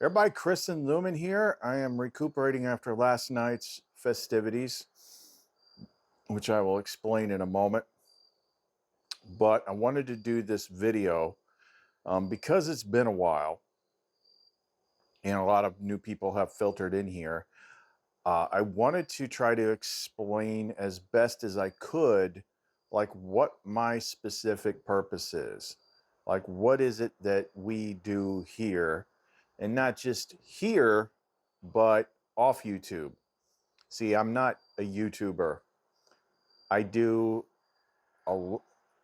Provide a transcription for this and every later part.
Everybody, Chris and Lumen here. I am recuperating after last night's festivities, which I will explain in a moment. But I wanted to do this video because it's been a while and a lot of new people have filtered in here. I wanted to try to explain as best as I could, like what my specific purpose is. Like, what is it that we do here? And not just here, but off YouTube. See, I'm not a YouTuber. I do a,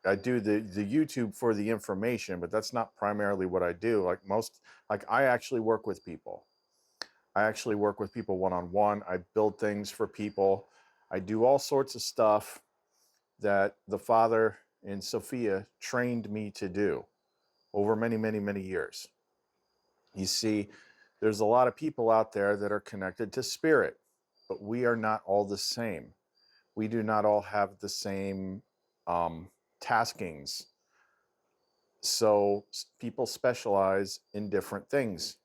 I do the YouTube for the information, but that's not primarily what I do. Like I actually work with people. I actually work with people one-on-one. I build things for people. I do all sorts of stuff that the Father and Sophia trained me to do over many, many, many years. You see, there's a lot of people out there that are connected to spirit, but we are not all the same. We do not all have the same taskings. So people specialize in different things.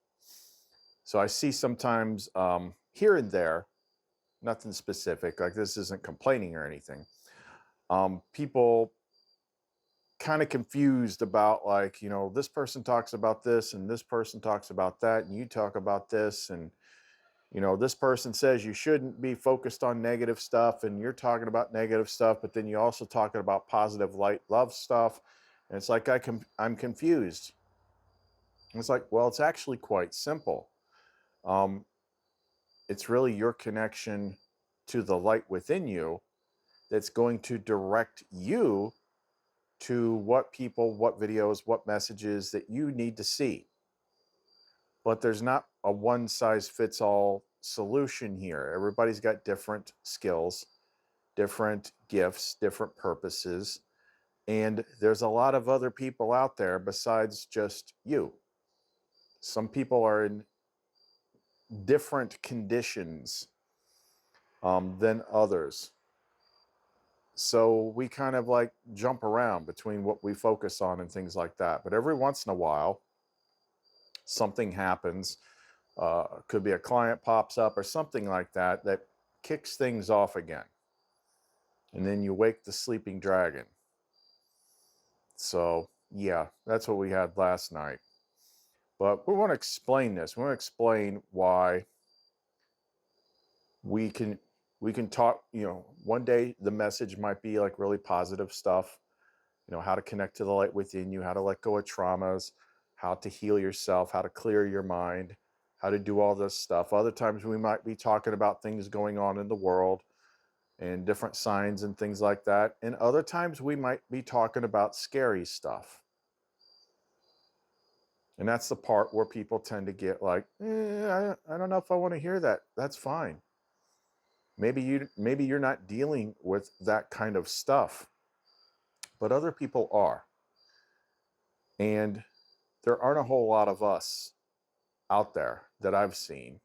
So I see sometimes here and there, nothing specific, like this isn't complaining or anything. People kind of confused about, like, you know, this person talks about this and this person talks about that and you talk about this, and you know, this person says you shouldn't be focused on negative stuff and you're talking about negative stuff, but then you also talking about positive light love stuff, and it's like I'm confused. And it's like, well, it's actually quite simple. It's really your connection to the light within you that's going to direct you to what people, what videos, what messages that you need to see. But there's not a one size fits all solution here. Everybody's got different skills, different gifts, different purposes. And there's a lot of other people out there besides just you. Some people are in different conditions than others. So we kind of like jump around between what we focus on and things like that. But every once in a while, something happens. Could be a client pops up or something like that that kicks things off again. And then you wake the sleeping dragon. So yeah, that's what we had last night. But we want to explain this. We want to explain why we can talk, you know, one day the message might be like really positive stuff, you know, how to connect to the light within you, how to let go of traumas, how to heal yourself, how to clear your mind, how to do all this stuff. Other times we might be talking about things going on in the world and different signs and things like that. And other times we might be talking about scary stuff. And that's the part where people tend to get like, I don't know if I want to hear that. That's fine. Maybe you're not dealing with that kind of stuff, but other people are. And there aren't a whole lot of us out there that I've seen.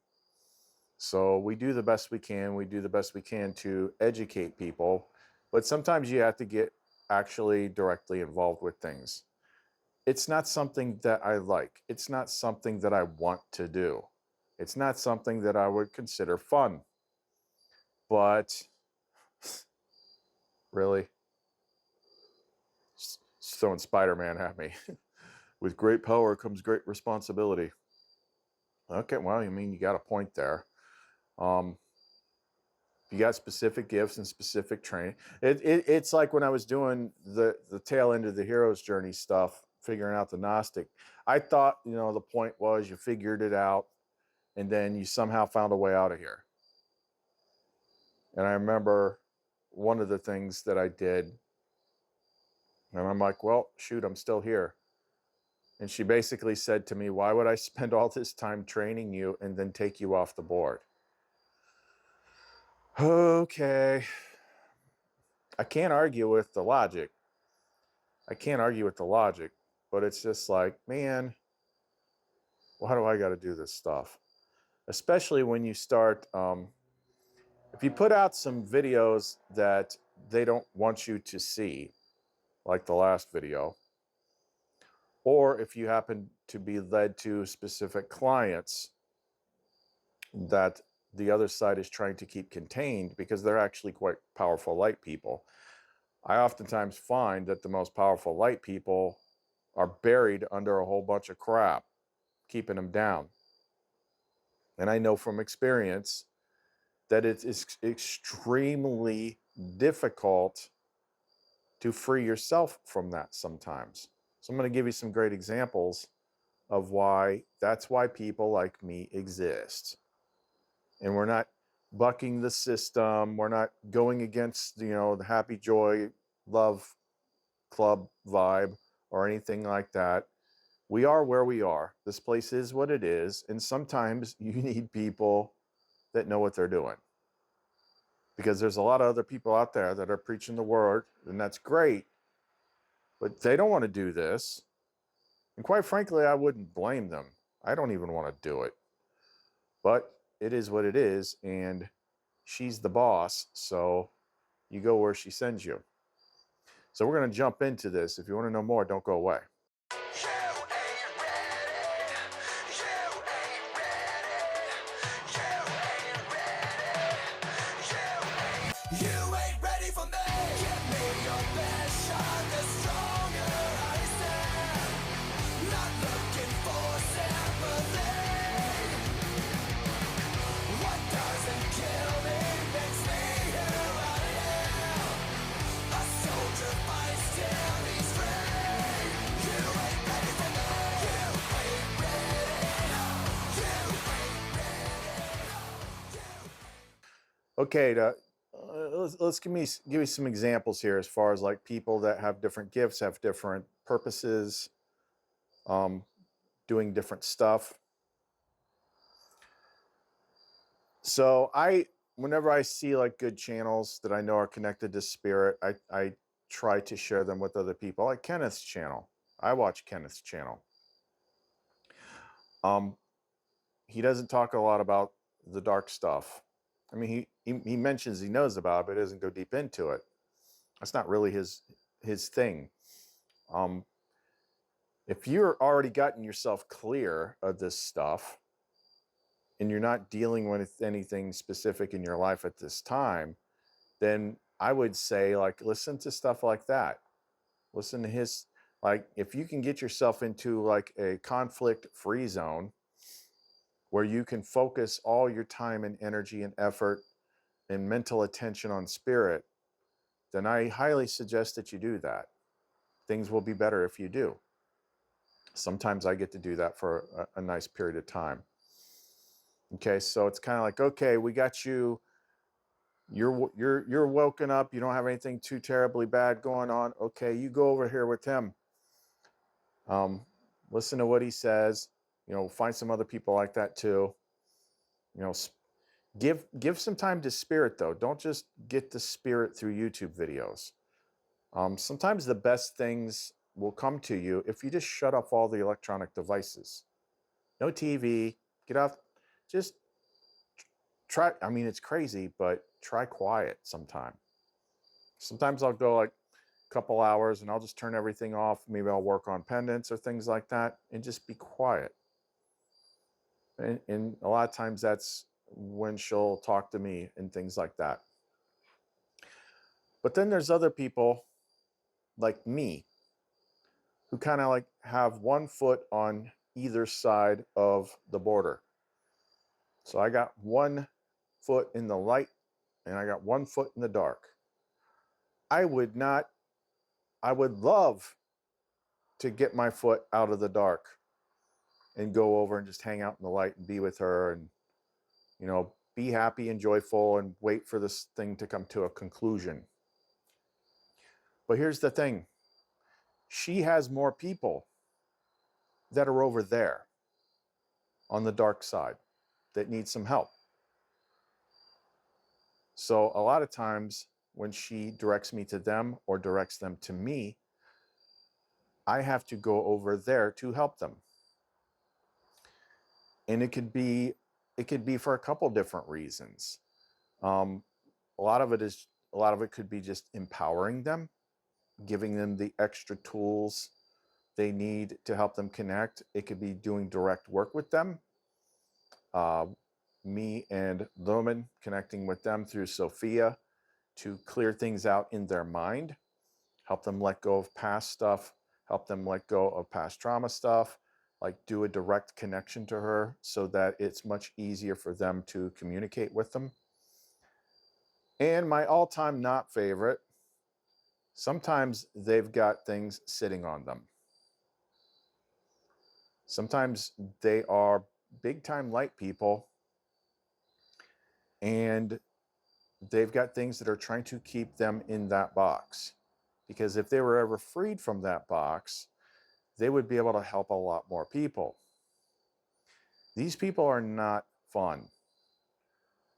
So we do the best we can. We do the best we can to educate people, but sometimes you have to get actually directly involved with things. It's not something that I like. It's not something that I want to do. It's not something that I would consider fun. But really, just throwing Spider-Man at me. With great power comes great responsibility. Okay, well, I mean, you got a point there. You got specific gifts and specific training. It's like when I was doing the tail end of the hero's journey stuff, figuring out the Gnostic. I thought, you know, the point was you figured it out and then you somehow found a way out of here. And I remember one of the things that I did, and I'm like, well, shoot, I'm still here. And she basically said to me, why would I spend all this time training you and then take you off the board? Okay. I can't argue with the logic. But it's just like, man, why do I got to do this stuff? Especially when you start, if you put out some videos that they don't want you to see, like the last video, or if you happen to be led to specific clients that the other side is trying to keep contained because they're actually quite powerful light people. I oftentimes find that the most powerful light people are buried under a whole bunch of crap, keeping them down. And I know from experience that it is extremely difficult to free yourself from that sometimes. So I'm going to give you some great examples of why that's why people like me exist. And we're not bucking the system. We're not going against, the happy, joy, love club vibe or anything like that. We are where we are. This place is what it is. And sometimes you need people that know what they're doing. Because there's a lot of other people out there that are preaching the word, and that's great. But they don't want to do this. And quite frankly, I wouldn't blame them. I don't even want to do it. But it is what it is. And she's the boss. So you go where she sends you. So we're going to jump into this. If you want to know more, don't go away. Okay, let's give you some examples here as far as like people that have different gifts, have different purposes, doing different stuff. So whenever I see like good channels that I know are connected to spirit, I try to share them with other people. Like Kenneth's channel, I watch Kenneth's channel. He doesn't talk a lot about the dark stuff. I mean, he mentions he knows about it, but he doesn't go deep into it. That's not really his thing. If you're already gotten yourself clear of this stuff and you're not dealing with anything specific in your life at this time, then I would say like listen to stuff like that. Listen to his, like if you can get yourself into like a conflict-free zone where you can focus all your time and energy and effort and mental attention on spirit, then I highly suggest that you do that. Things will be better if you do. Sometimes I get to do that for a nice period of time. Okay, so it's kind of like, okay, we got you. You're woken up. You don't have anything too terribly bad going on. Okay, you go over here with him. Listen to what he says. Find some other people like that too. Give some time to spirit though. Don't just get the spirit through YouTube videos. Sometimes the best things will come to you if you just shut off all the electronic devices. No TV, get off, just try. I mean, it's crazy, but try quiet sometime. Sometimes I'll go like a couple hours and I'll just turn everything off. Maybe I'll work on pendants or things like that and just be quiet. And a lot of times that's when she'll talk to me and things like that. But then there's other people like me who kind of like have one foot on either side of the border. So I got one foot in the light and I got one foot in the dark. I would love to get my foot out of the dark and go over and just hang out in the light and be with her and, be happy and joyful and wait for this thing to come to a conclusion. But here's the thing. She has more people that are over there on the dark side that need some help. So a lot of times when she directs me to them or directs them to me, I have to go over there to help them. And it could be for a couple different reasons. A lot of it could be just empowering them, giving them the extra tools, they need to help them connect. It could be doing direct work with them. Me and Lumen connecting with them through Sophia to clear things out in their mind, help them let go of past stuff, help them let go of past trauma stuff, like do a direct connection to her so that it's much easier for them to communicate with them. And my all-time not favorite, sometimes they've got things sitting on them. Sometimes they are big-time light people and they've got things that are trying to keep them in that box. Because if they were ever freed from that box, they would be able to help a lot more people. These people are not fun.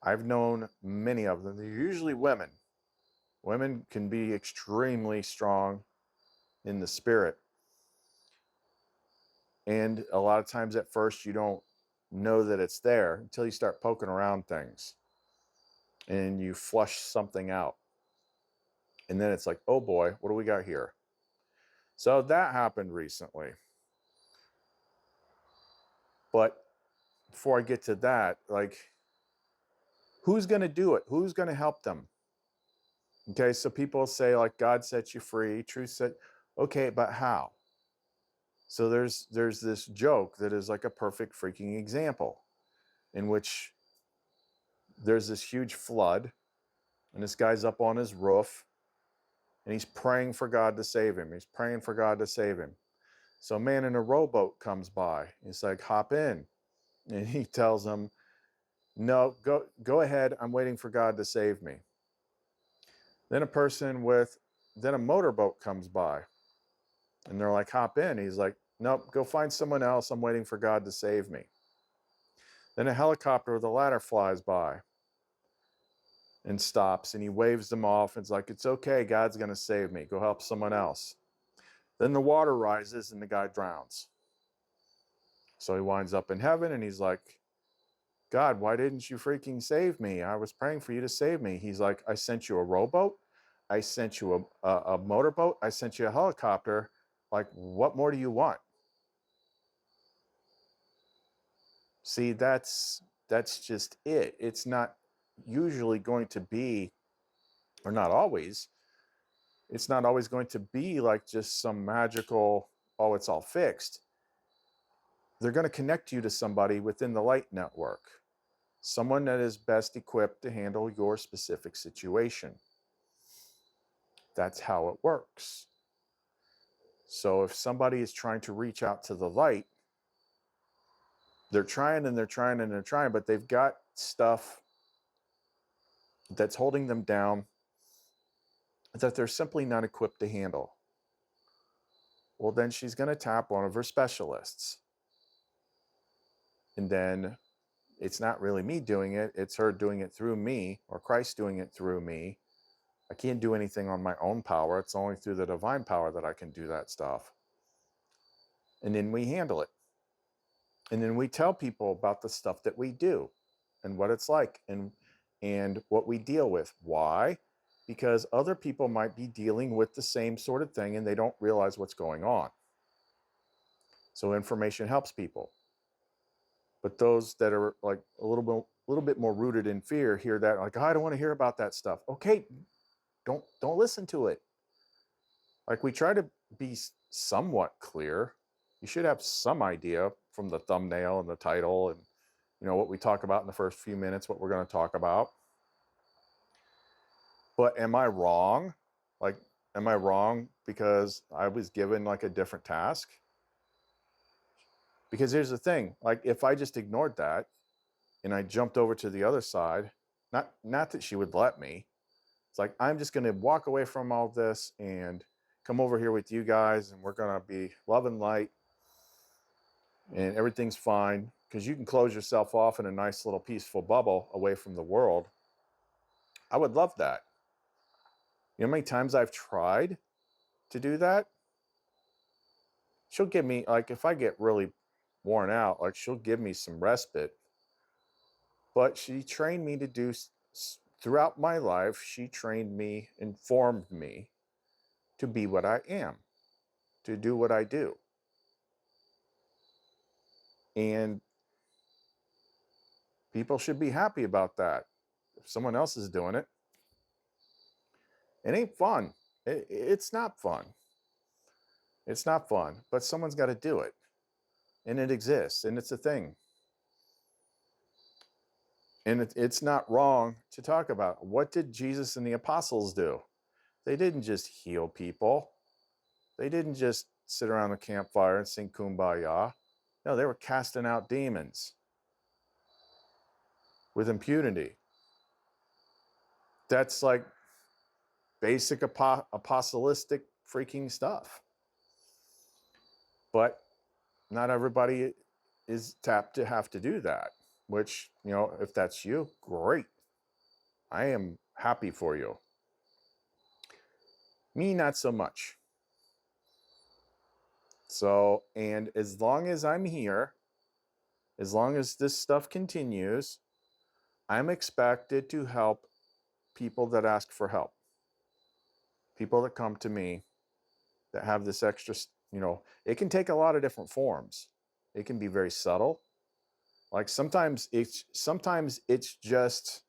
I've known many of them. They're usually women. Women can be extremely strong in the spirit. And a lot of times at first you don't know that it's there until you start poking around things and you flush something out. And then it's like, oh boy, what do we got here? So that happened recently. But before I get to that, like, who's going to do it? Who's going to help them? Okay, so people say, like, God set you free, truth set. Okay, but how? So there's this joke that is like a perfect freaking example in which there's this huge flood and this guy's up on his roof and he's praying for God to save him. He's praying for God to save him. So a man in a rowboat comes by. He's like, hop in. And he tells him, no, go ahead. I'm waiting for God to save me. Then a motorboat comes by and they're like, hop in. He's like, nope, go find someone else. I'm waiting for God to save me. Then a helicopter with a ladder flies by and stops and he waves them off. It's like, it's okay. God's going to save me. Go help someone else. Then the water rises and the guy drowns. So he winds up in heaven and he's like, God, why didn't you freaking save me? I was praying for you to save me. He's like, I sent you a rowboat. I sent you a motorboat. I sent you a helicopter. Like, what more do you want? See, that's just it. It's not usually going to be, or not always, it's not always going to be like just some magical, oh, it's all fixed. They're going to connect you to somebody within the light network, someone that is best equipped to handle your specific situation. That's how it works. So if somebody is trying to reach out to the light, they're trying and they're trying and they're trying, but they've got stuff that's holding them down that they're simply not equipped to handle. Well, then she's going to tap one of her specialists. And then it's not really me doing it. It's her doing it through me, or Christ doing it through me. I can't do anything on my own power. It's only through the divine power that I can do that stuff. And then we handle it. And then we tell people about the stuff that we do and what it's like and what we deal with. Why? Because other people might be dealing with the same sort of thing and they don't realize what's going on. So information helps people. But those that are like a little bit more rooted in fear hear that, like, oh, I don't want to hear about that stuff. Okay, don't listen to it. Like, we try to be somewhat clear. You should have some idea from the thumbnail and the title and, you know, what we talk about in the first few minutes, what we're going to talk about. But am I wrong? Like, am I wrong because I was given like a different task? Because here's the thing, like, if I just ignored that and I jumped over to the other side, not that she would let me. It's like, I'm just going to walk away from all this and come over here with you guys and we're going to be love and light and everything's fine, because you can close yourself off in a nice little peaceful bubble away from the world. I would love that. You know how many times I've tried to do that? She'll give me, like, if I get really worn out, like, she'll give me some respite. But she trained me to do, throughout my life, she trained me, informed me to be what I am, to do what I do. And people should be happy about that. If someone else is doing it, it ain't fun. It's not fun. It's not fun, but someone's got to do it. And it exists, and it's a thing. And it's not wrong to talk about. What did Jesus and the apostles do? They didn't just heal people. They didn't just sit around the campfire and sing Kumbaya. No, they were casting out demons with impunity. That's like basic apostolistic freaking stuff. But not everybody is tapped to have to do that, which, you know, if that's you, great. I am happy for you. Me, not so much. So, and as long as I'm here, as long as this stuff continues, I'm expected to help people that ask for help. People that come to me that have this extra, you know, it can take a lot of different forms. It can be very subtle. Like sometimes it's just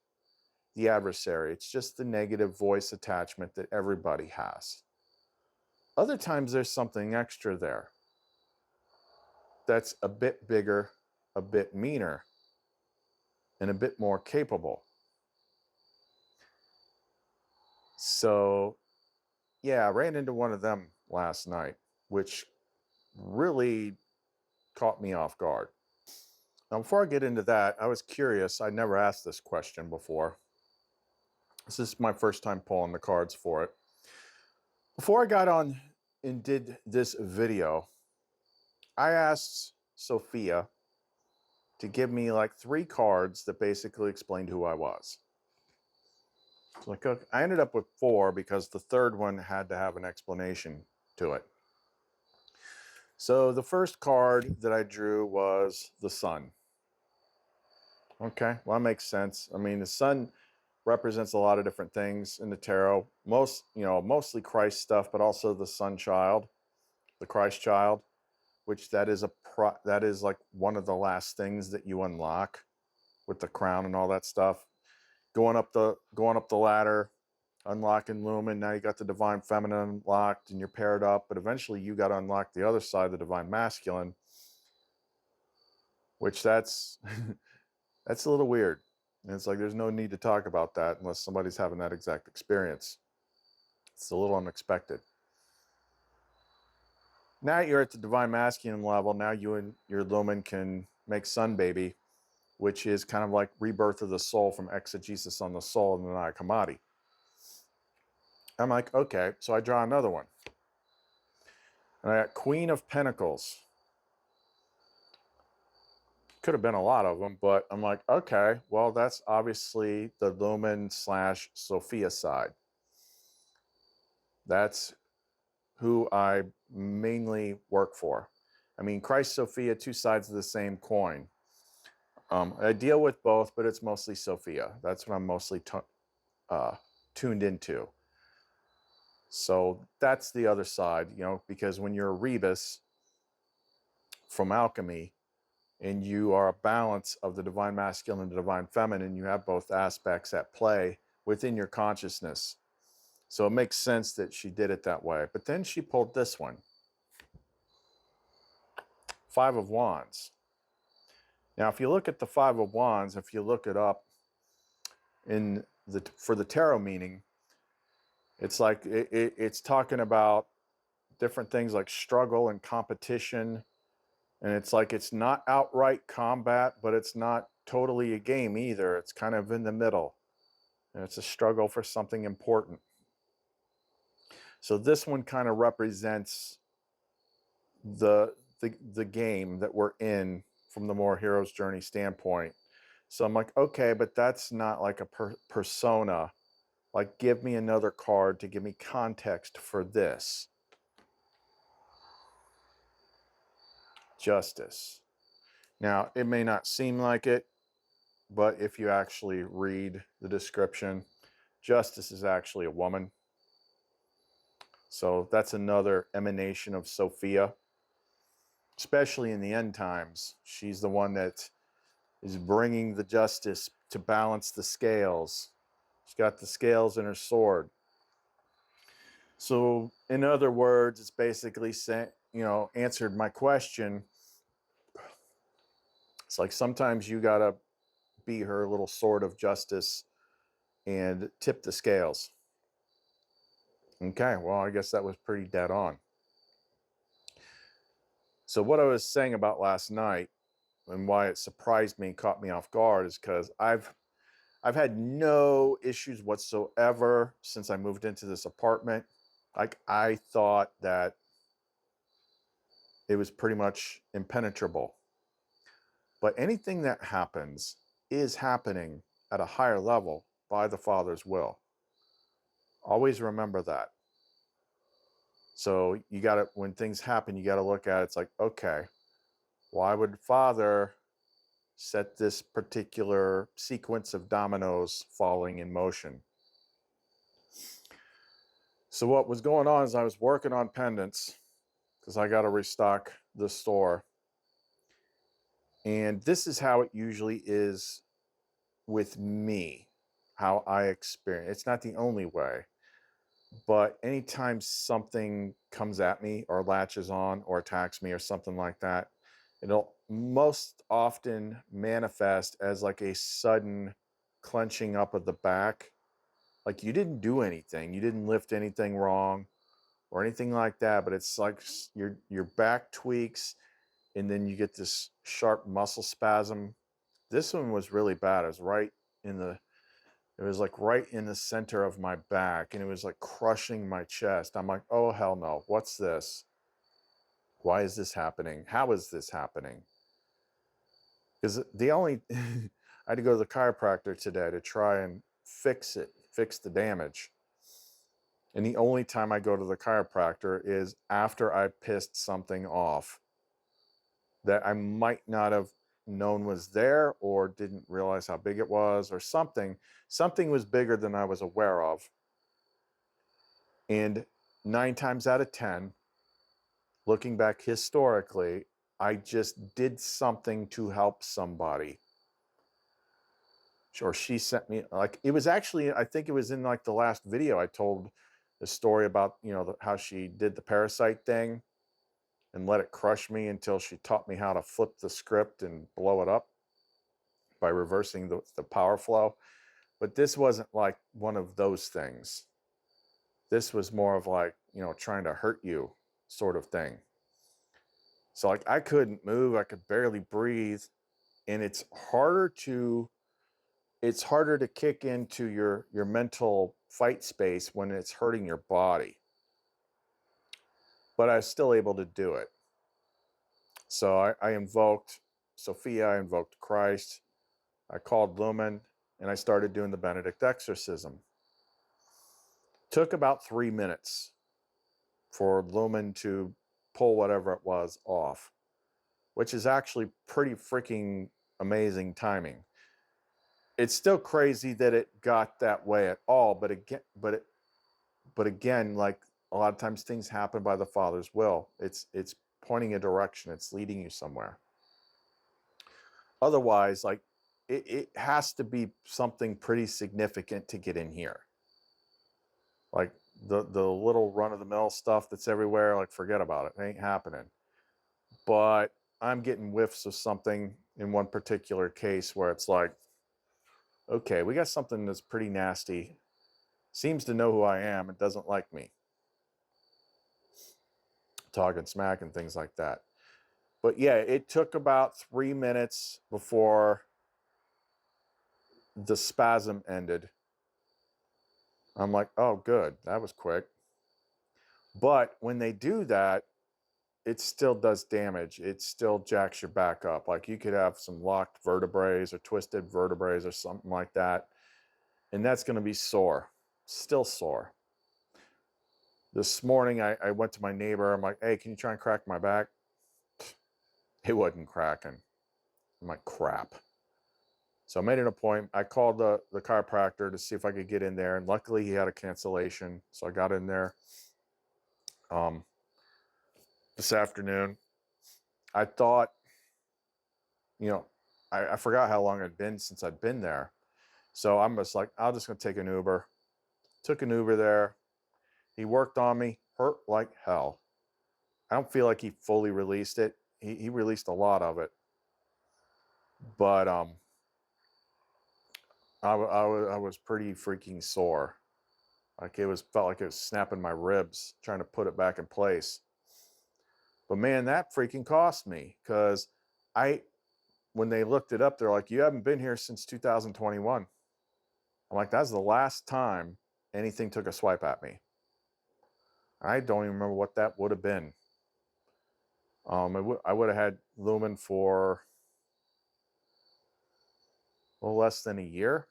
the adversary. It's just the negative voice attachment that everybody has. Other times there's something extra there that's a bit bigger, a bit meaner, and a bit more capable. So, yeah, I ran into one of them last night, which really caught me off guard. Now, before I get into that, I was curious. I never asked this question before. This is my first time pulling the cards for it. Before I got on and did this video, I asked Sophia to give me like 3 cards that basically explained who I was. Like, I ended up with 4 because the third one had to have an explanation to it. So the first card that I drew was the sun. Okay, well, that makes sense. I mean, the sun represents a lot of different things in the tarot. Mostly Christ stuff, but also the sun child, the Christ child, which that is like one of the last things that you unlock with the crown and all that stuff. Going up the ladder, unlocking Lumen. Now you got the divine feminine unlocked and you're paired up, but eventually you got to unlock the other side, the divine masculine, which that's that's a little weird. And it's like there's no need to talk about that unless somebody's having that exact experience. It's a little unexpected. Now you're at the divine masculine level. Now you and your Lumen can make Sun Baby, which is kind of like rebirth of the soul from exegesis on the soul in the Naya Kamati. I'm like, okay, so I draw another one. And I got Queen of Pentacles. Could have been a lot of them, but I'm like, okay, well, that's obviously the Lumen / Sophia side. That's who I mainly work for. I mean, Christ, Sophia, 2 sides of the same coin. I deal with both, but it's mostly Sophia. That's what I'm mostly tuned into. So that's the other side, you know, because when you're a rebus from alchemy and you are a balance of the divine masculine and the divine feminine, you have both aspects at play within your consciousness. So it makes sense that she did it that way. But then she pulled this one. 5 of Wands. Now, if you look at the 5 of Wands, if you look it up for the tarot meaning, it's like it's talking about different things like struggle and competition. And it's like it's not outright combat, but it's not totally a game either. It's kind of in the middle. And it's a struggle for something important. So this one kind of represents the game that we're in from the more hero's journey standpoint. So I'm like, okay, but that's not like a persona. Like, give me another card to give me context for this. Justice. Now, it may not seem like it, but if you actually read the description, Justice is actually a woman. So that's another emanation of Sophia. especially in the end times. She's the one that is bringing the justice to balance the scales. She's got the scales in her sword. So, in other words, it's basically saying, answered my question. It's like sometimes you got to be her little sword of justice and tip the scales. Okay, well, I guess that was pretty dead on. So, what I was saying about last night and why it surprised me and caught me off guard is because I've had no issues whatsoever since I moved into this apartment. Like, I thought that it was pretty much impenetrable. But anything that happens is happening at a higher level by the Father's will. Always remember that. So you got to, when things happen, you got to look at it. It's like, okay, why would Father set this particular sequence of dominoes falling in motion? So what was going on is I was working on pendants because I got to restock the store. And this is how it usually is with me, how I experience. It's not the only way, but anytime something comes at me or latches on or attacks me or something like that, it'll most often manifest as like a sudden clenching up of the back. Like you didn't do anything, you didn't lift anything wrong or anything like that, but it's like your back tweaks and then you get this sharp muscle spasm. This one was really bad. It was right in the center of my back and it was like crushing my chest. I'm like, oh hell no, what's this? Why is this happening? How is this happening? Because I had to go to the chiropractor today to try and fix the damage. And the only time I go to the chiropractor is after I pissed something off that I might not have known was there or didn't realize how big it was or something. Something was bigger than I was aware of. And 9 times out of 10, looking back historically, I just did something to help somebody. Or she sent me, like, it was actually, I think it was in like the last video I told the story about, how she did the parasite thing and let it crush me until she taught me how to flip the script and blow it up by reversing the power flow. But this wasn't like one of those things. This was more of like, trying to hurt you sort of thing. So like I couldn't move, I could barely breathe. And it's harder to kick into your mental fight space when it's hurting your body. But I was still able to do it. So I invoked Sophia, I invoked Christ, I called Lumen, and I started doing the Benedict exorcism. Took about 3 minutes for Lumen to pull whatever it was off, which is actually pretty freaking amazing timing. It's still crazy that it got that way at all, but again, like a lot of times things happen by the Father's will. It's pointing a direction, it's leading you somewhere. Otherwise, like it has to be something pretty significant to get in here. Like the little run-of-the-mill stuff that's everywhere, like forget about it. It ain't happening. But I'm getting whiffs of something in one particular case where it's like, okay, we got something that's pretty nasty, seems to know who I am and doesn't like me, talking smack and things like that. But yeah, it took about 3 minutes before the spasm ended. I'm like, oh, good, that was quick. But when they do that, it still does damage. It still jacks your back up. Like you could have some locked vertebrae or twisted vertebrae or something like that. And that's going to be sore, still sore. This morning, I went to my neighbor. I'm like, hey, can you try and crack my back? It wasn't cracking. I'm like, crap. So I made an appointment. I called the chiropractor to see if I could get in there. And luckily, he had a cancellation. So I got in there this afternoon. I thought, you know, I forgot how long it'd been since I'd been there. So I'm just like, I'm just going to take an Uber. Took an Uber there. He worked on me, hurt like hell. I don't feel like he fully released it. He released a lot of it. But I was pretty freaking sore. Like felt like it was snapping my ribs trying to put it back in place. But man, that freaking cost me, because when they looked it up, they're like, you haven't been here since 2021. I'm like, that's the last time anything took a swipe at me. I don't even remember what that would have been. I would have had Lumen for a little less than a year.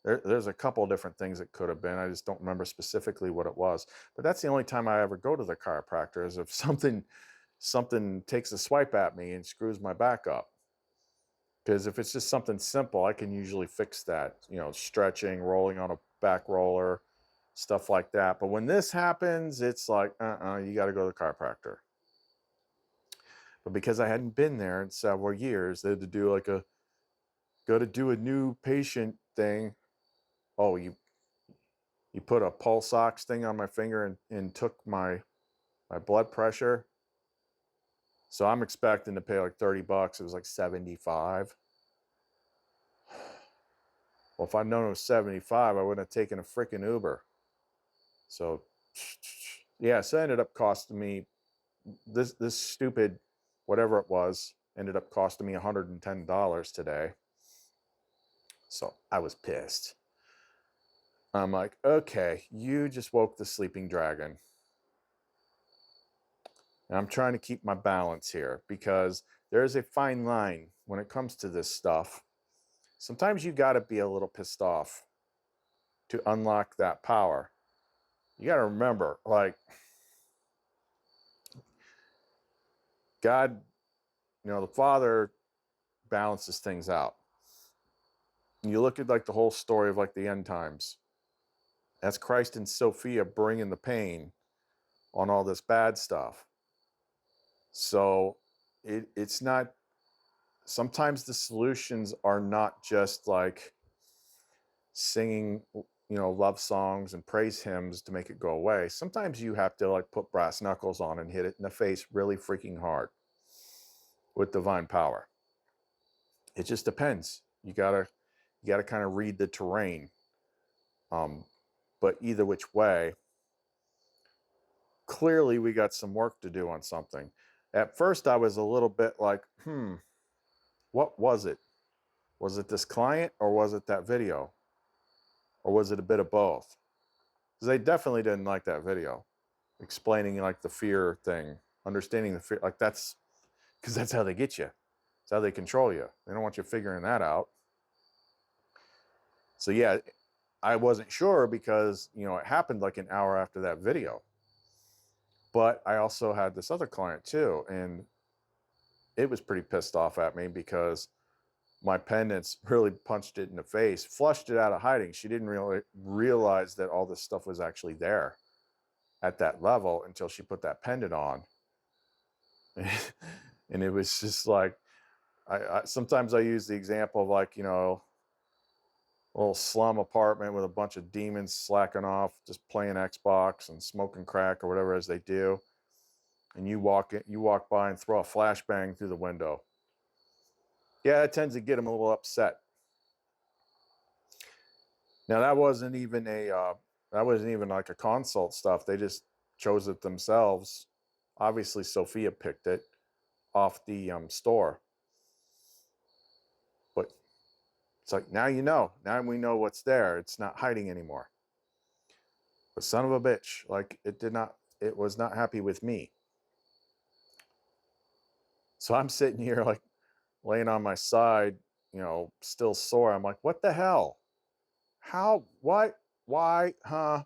There's a couple of different things it could have been. I just don't remember specifically what it was. But that's the only time I ever go to the chiropractor, is if something takes a swipe at me and screws my back up. Because if it's just something simple, I can usually fix that. You know, stretching, rolling on a back roller, stuff like that. But when this happens, it's like, you got to go to the chiropractor. But because I hadn't been there in several years, they had to do like go to do a new patient thing. Oh, you put a pulse ox thing on my finger and took my blood pressure. So I'm expecting to pay like $30. It was like 75. Well, if I'd known it was 75, I wouldn't have taken a freaking Uber. So yeah, so it ended up costing me this stupid whatever it was, ended up costing me $110 today. So I was pissed. I'm like, okay, you just woke the sleeping dragon. And I'm trying to keep my balance here, because there's a fine line when it comes to this stuff. Sometimes you got to be a little pissed off to unlock that power. You got to remember, like, God, the Father balances things out. And you look at like the whole story of like the end times. That's Christ and Sophia bringing the pain on all this bad stuff. So it's not, sometimes the solutions are not just like singing, love songs and praise hymns to make it go away. Sometimes you have to like put brass knuckles on and hit it in the face really freaking hard with divine power. It just depends. You gotta kind of read the terrain. But either which way, clearly we got some work to do on something. At first I was a little bit like, what was it? Was it this client, or was it that video? Or was it a bit of both? Because they definitely didn't like that video explaining like the fear thing, understanding the fear. Like that's because that's how they get you. It's how they control you. They don't want you figuring that out. So yeah, I wasn't sure because, it happened like an hour after that video. But I also had this other client too, and it was pretty pissed off at me because my pendants really punched it in the face, flushed it out of hiding. She didn't really realize that all this stuff was actually there at that level until she put that pendant on. And it was just like, I sometimes I use the example of like, a little slum apartment with a bunch of demons slacking off, just playing Xbox and smoking crack or whatever as they do. And you walk by and throw a flashbang through the window. Yeah, it tends to get them a little upset. Now that wasn't even like a consult stuff. They just chose it themselves. Obviously, Sophia picked it off the store. But it's like, now now we know what's there. It's not hiding anymore. But son of a bitch, like it was not happy with me. So I'm sitting here like laying on my side, still sore. I'm like, what the hell? How, what, why, huh?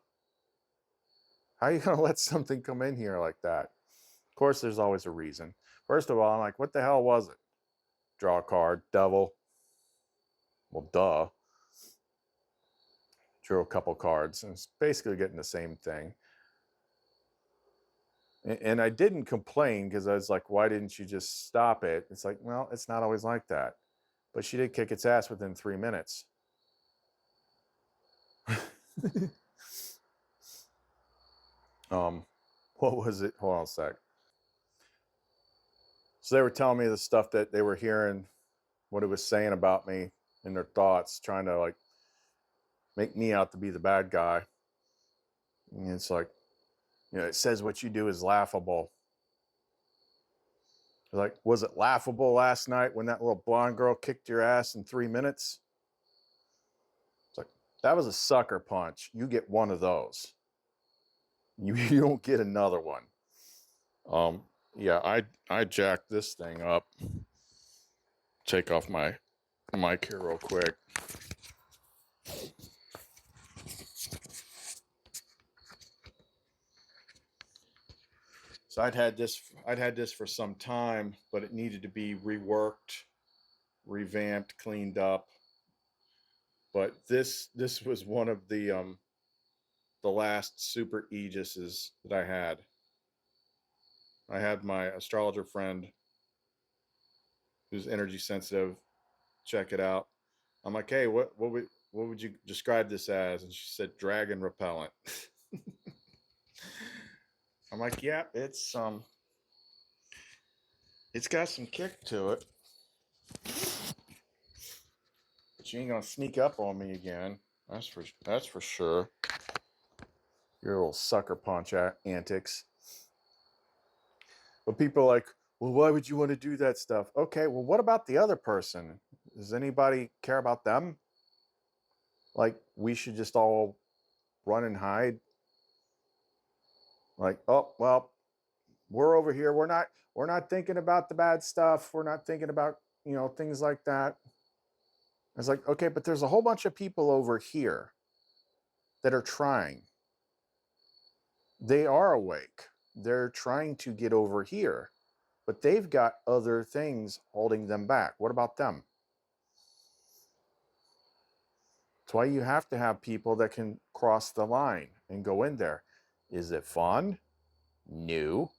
How are you going to let something come in here like that? Of course, there's always a reason. First of all, I'm like, what the hell was it? Draw a card, devil. Well, duh. Drew a couple cards, and it's basically getting the same thing. And I didn't complain because I was like, why didn't you just stop it? It's like, well, it's not always like that. But she did kick its ass within 3 minutes. What was it? Hold on a sec. So they were telling me the stuff that they were hearing, what it was saying about me and their thoughts, trying to like make me out to be the bad guy. And it's like, it says what you do is laughable. Like, was it laughable last night when that little blonde girl kicked your ass in 3 minutes? It's like, that was a sucker punch. You get one of those. You don't get another one. Yeah, I jacked this thing up. Take off my mic here real quick. So I'd had this for some time, but it needed to be reworked, revamped, cleaned up. But this was one of the last super Aegises that I had. I had my astrologer friend who's energy sensitive check it out. I'm like, hey, what would you describe this as? And she said dragon repellent. I'm like, yeah, it's got some kick to it. But you ain't gonna sneak up on me again. That's for sure. Your little sucker punch antics. But people are like, well, why would you want to do that stuff? Okay, well, what about the other person? Does anybody care about them? Like, we should just all run and hide? Like, oh, well, we're over here. We're not thinking about the bad stuff. We're not thinking about, things like that. It's like, okay, but there's a whole bunch of people over here that are trying. They are awake. They're trying to get over here, but they've got other things holding them back. What about them? That's why you have to have people that can cross the line and go in there. Is it fun? No.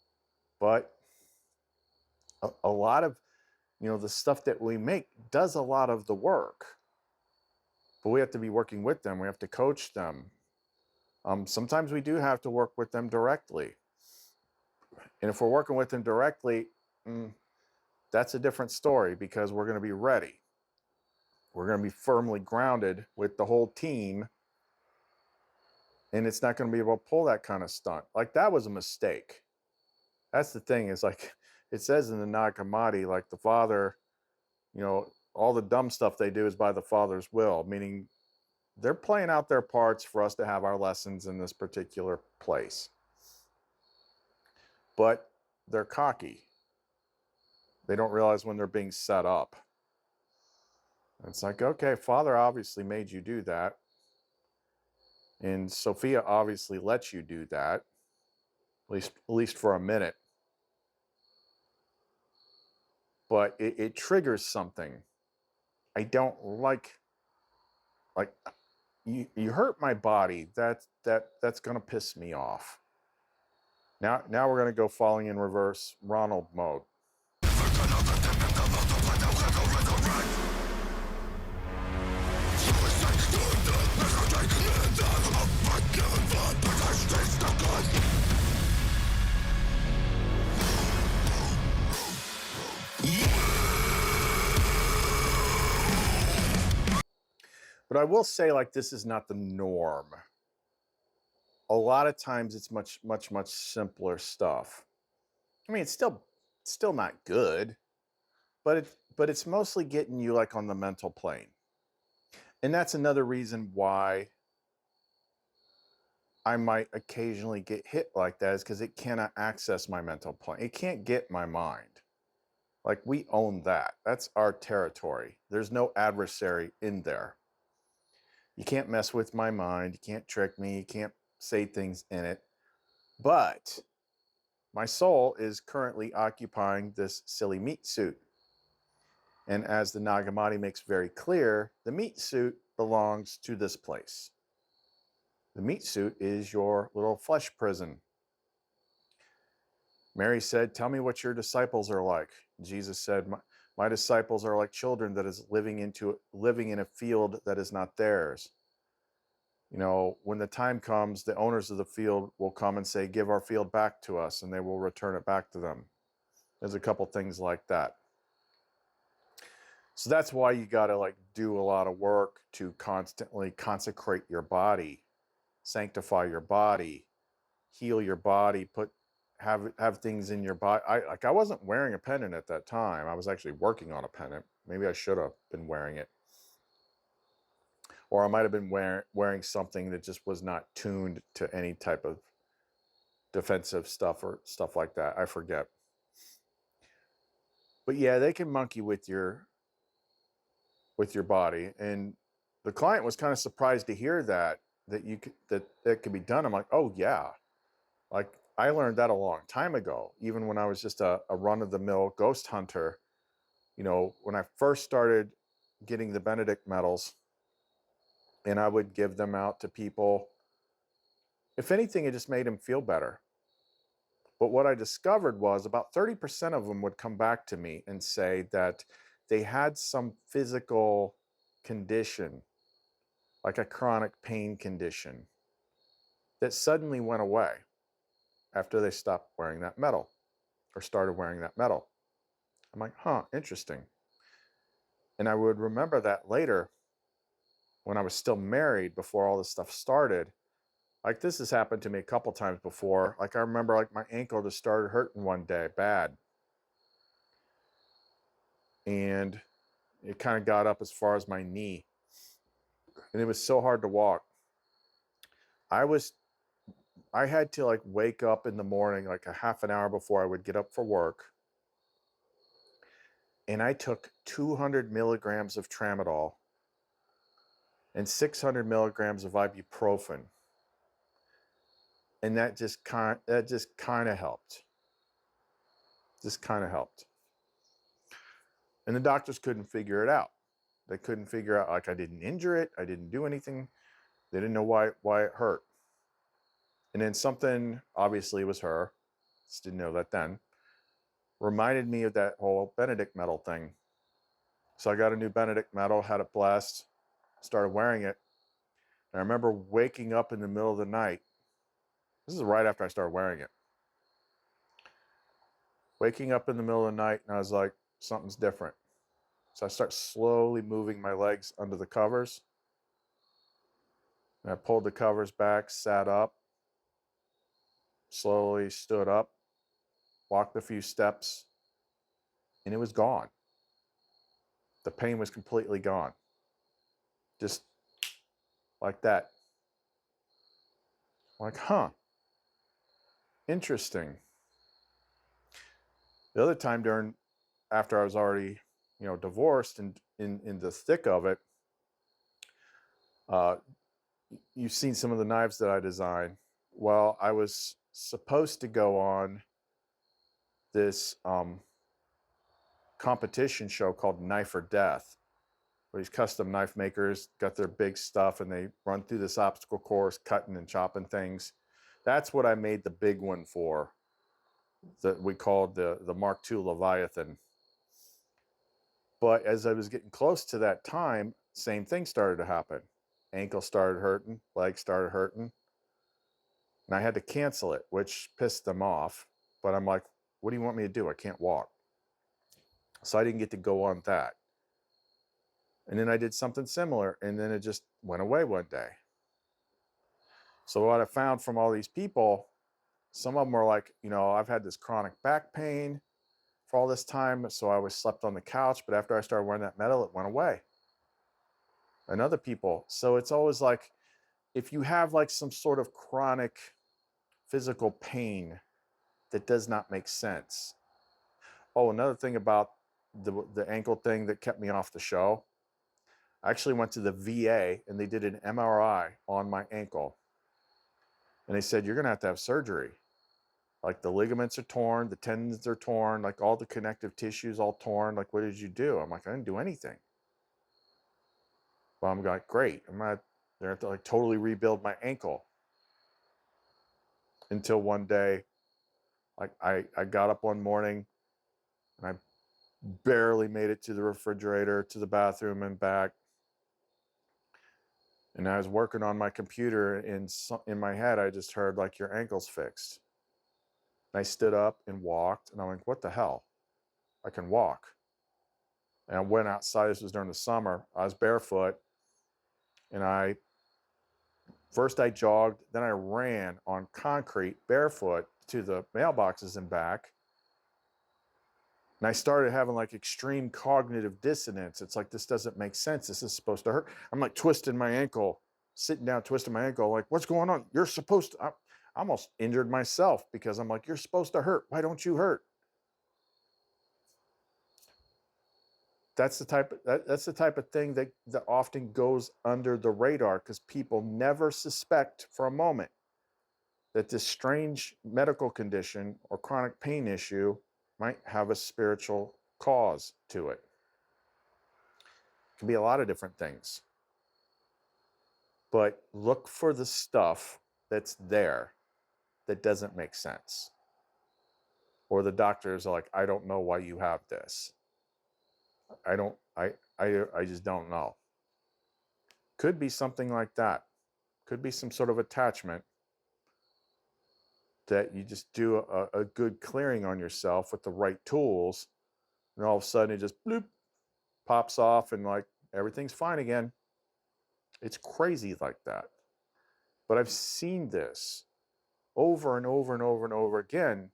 But a lot of, the stuff that we make does a lot of the work. But we have to be working with them. We have to coach them. Sometimes we do have to work with them directly. And if we're working with them directly, that's a different story because we're going to be ready. We're going to be firmly grounded with the whole team. And it's not going to be able to pull that kind of stunt. Like, that was a mistake. That's the thing, is like it says in the Nag Hammadi, like the father, all the dumb stuff they do is by the father's will, meaning they're playing out their parts for us to have our lessons in this particular place. But they're cocky. They don't realize when they're being set up. It's like, okay, father obviously made you do that. And Sophia obviously lets you do that, at least for a minute. But it triggers something. I don't like you hurt my body. That's gonna piss me off. Now we're gonna go falling in reverse Ronald mode. But I will say, like, this is not the norm. A lot of times it's much simpler stuff. I mean, it's still not good, but it's mostly getting you like on the mental plane. And that's another reason why I might occasionally get hit like that, is because it cannot access my mental plane. It can't get my mind. Like, we own that. That's our territory. There's no adversary in there. You can't mess with my mind. You can't trick me. You can't say things in it. But my soul is currently occupying this silly meat suit. And as the Nag Hammadi makes very clear, the meat suit belongs to this place. The meat suit is your little flesh prison. Mary said, "Tell me what your disciples are like." Jesus said, my disciples are like children that is living in a field that is not theirs. You know, when the time comes, the owners of the field will come and say, "Give our field back to us," and they will return it back to them. There's a couple things like that. So that's why you got to like do a lot of work to constantly consecrate your body, sanctify your body, heal your body, have things in your body. I wasn't wearing a pendant at that time. I was actually working on a pendant. Maybe I should have been wearing it. Or I might have been wearing something that just was not tuned to any type of defensive stuff or stuff like that. I forget. But yeah, they can monkey with your body. And the client was kind of surprised to hear that could be done. I'm like, oh yeah. Like I learned that a long time ago, even when I was just a run-of-the-mill ghost hunter. You know, when I first started getting the Benedict medals, and I would give them out to people, if anything, it just made them feel better. But what I discovered was about 30% of them would come back to me and say that they had some physical condition, like a chronic pain condition, that suddenly went away after they stopped wearing that medal or started wearing that medal. I'm like, huh, interesting. And I would remember that later when I was still married before all this stuff started. Like this has happened to me a couple times before. Like I remember like my ankle just started hurting one day bad. And it kind of got up as far as my knee. And it was so hard to walk. I was I had to like wake up in the morning like a half an hour before I would get up for work. And I took 200 milligrams of tramadol and 600 milligrams of ibuprofen. And that just kind of helped. Just kind of helped. And the doctors couldn't figure it out. They couldn't figure out, like, I didn't injure it. I didn't do anything. They didn't know why it hurt. And then something, obviously it was her, just didn't know that then, reminded me of that whole Benedict medal thing. So I got a new Benedict medal, had it blessed, started wearing it. And I remember waking up in the middle of the night. This is right after I started wearing it. Waking up in the middle of the night, and I was like, something's different. So I start slowly moving my legs under the covers. And I pulled the covers back, sat up, slowly stood up, walked a few steps, and it was gone. The pain was completely gone. Just like that. I'm like, huh, interesting. The other time after I was already, divorced and in the thick of it, uh, you've seen some of the knives that I designed. Well, I was supposed to go on this competition show called Knife or Death, where these custom knife makers got their big stuff and they run through this obstacle course, cutting and chopping things. That's what I made the big one for, that we called the Mark II Leviathan. But as I was getting close to that time, same thing started to happen. Ankle started hurting, leg started hurting. And I had to cancel it, which pissed them off. But I'm like, what do you want me to do? I can't walk. So I didn't get to go on that. And then I did something similar, and then it just went away one day. So what I found from all these people, some of them were like, I've had this chronic back pain for all this time, so I was slept on the couch, but after I started wearing that metal, it went away. And other people, so it's always like, if you have like some sort of chronic physical pain that does not make sense. Oh, another thing about the ankle thing that kept me off the show, I actually went to the VA and they did an MRI on my ankle. And they said, you're going to have surgery. Like the ligaments are torn, the tendons are torn, like all the connective tissues all torn. Like, what did you do? I'm like, I didn't do anything. Well, I'm like, great. They're going to have to like totally rebuild my ankle. Until one day, Like I got up one morning and I barely made it to the refrigerator, to the bathroom and back. And I was working on my computer, in my head, I just heard like, your ankle's fixed. And I stood up and walked, and I'm like, what the hell? I can walk. And I went outside. This was during the summer. I was barefoot, and first I jogged, then I ran on concrete barefoot to the mailboxes and back. And I started having like extreme cognitive dissonance. It's like, this doesn't make sense. This is supposed to hurt. I'm like twisting my ankle, sitting down, twisting my ankle, like, what's going on? You're supposed to. I almost injured myself because I'm like, you're supposed to hurt. Why don't you hurt? That's the type of thing that often goes under the radar, because people never suspect for a moment that this strange medical condition or chronic pain issue might have a spiritual cause to it. It can be a lot of different things. But look for the stuff that's there that doesn't make sense. Or the doctors are like, I don't know why you have this. I just don't know. Could be something like that. Could be some sort of attachment that you just do a good clearing on yourself with the right tools, and all of a sudden it just bloop, pops off, and like everything's fine again. It's crazy like that. But I've seen this over and over and over and over again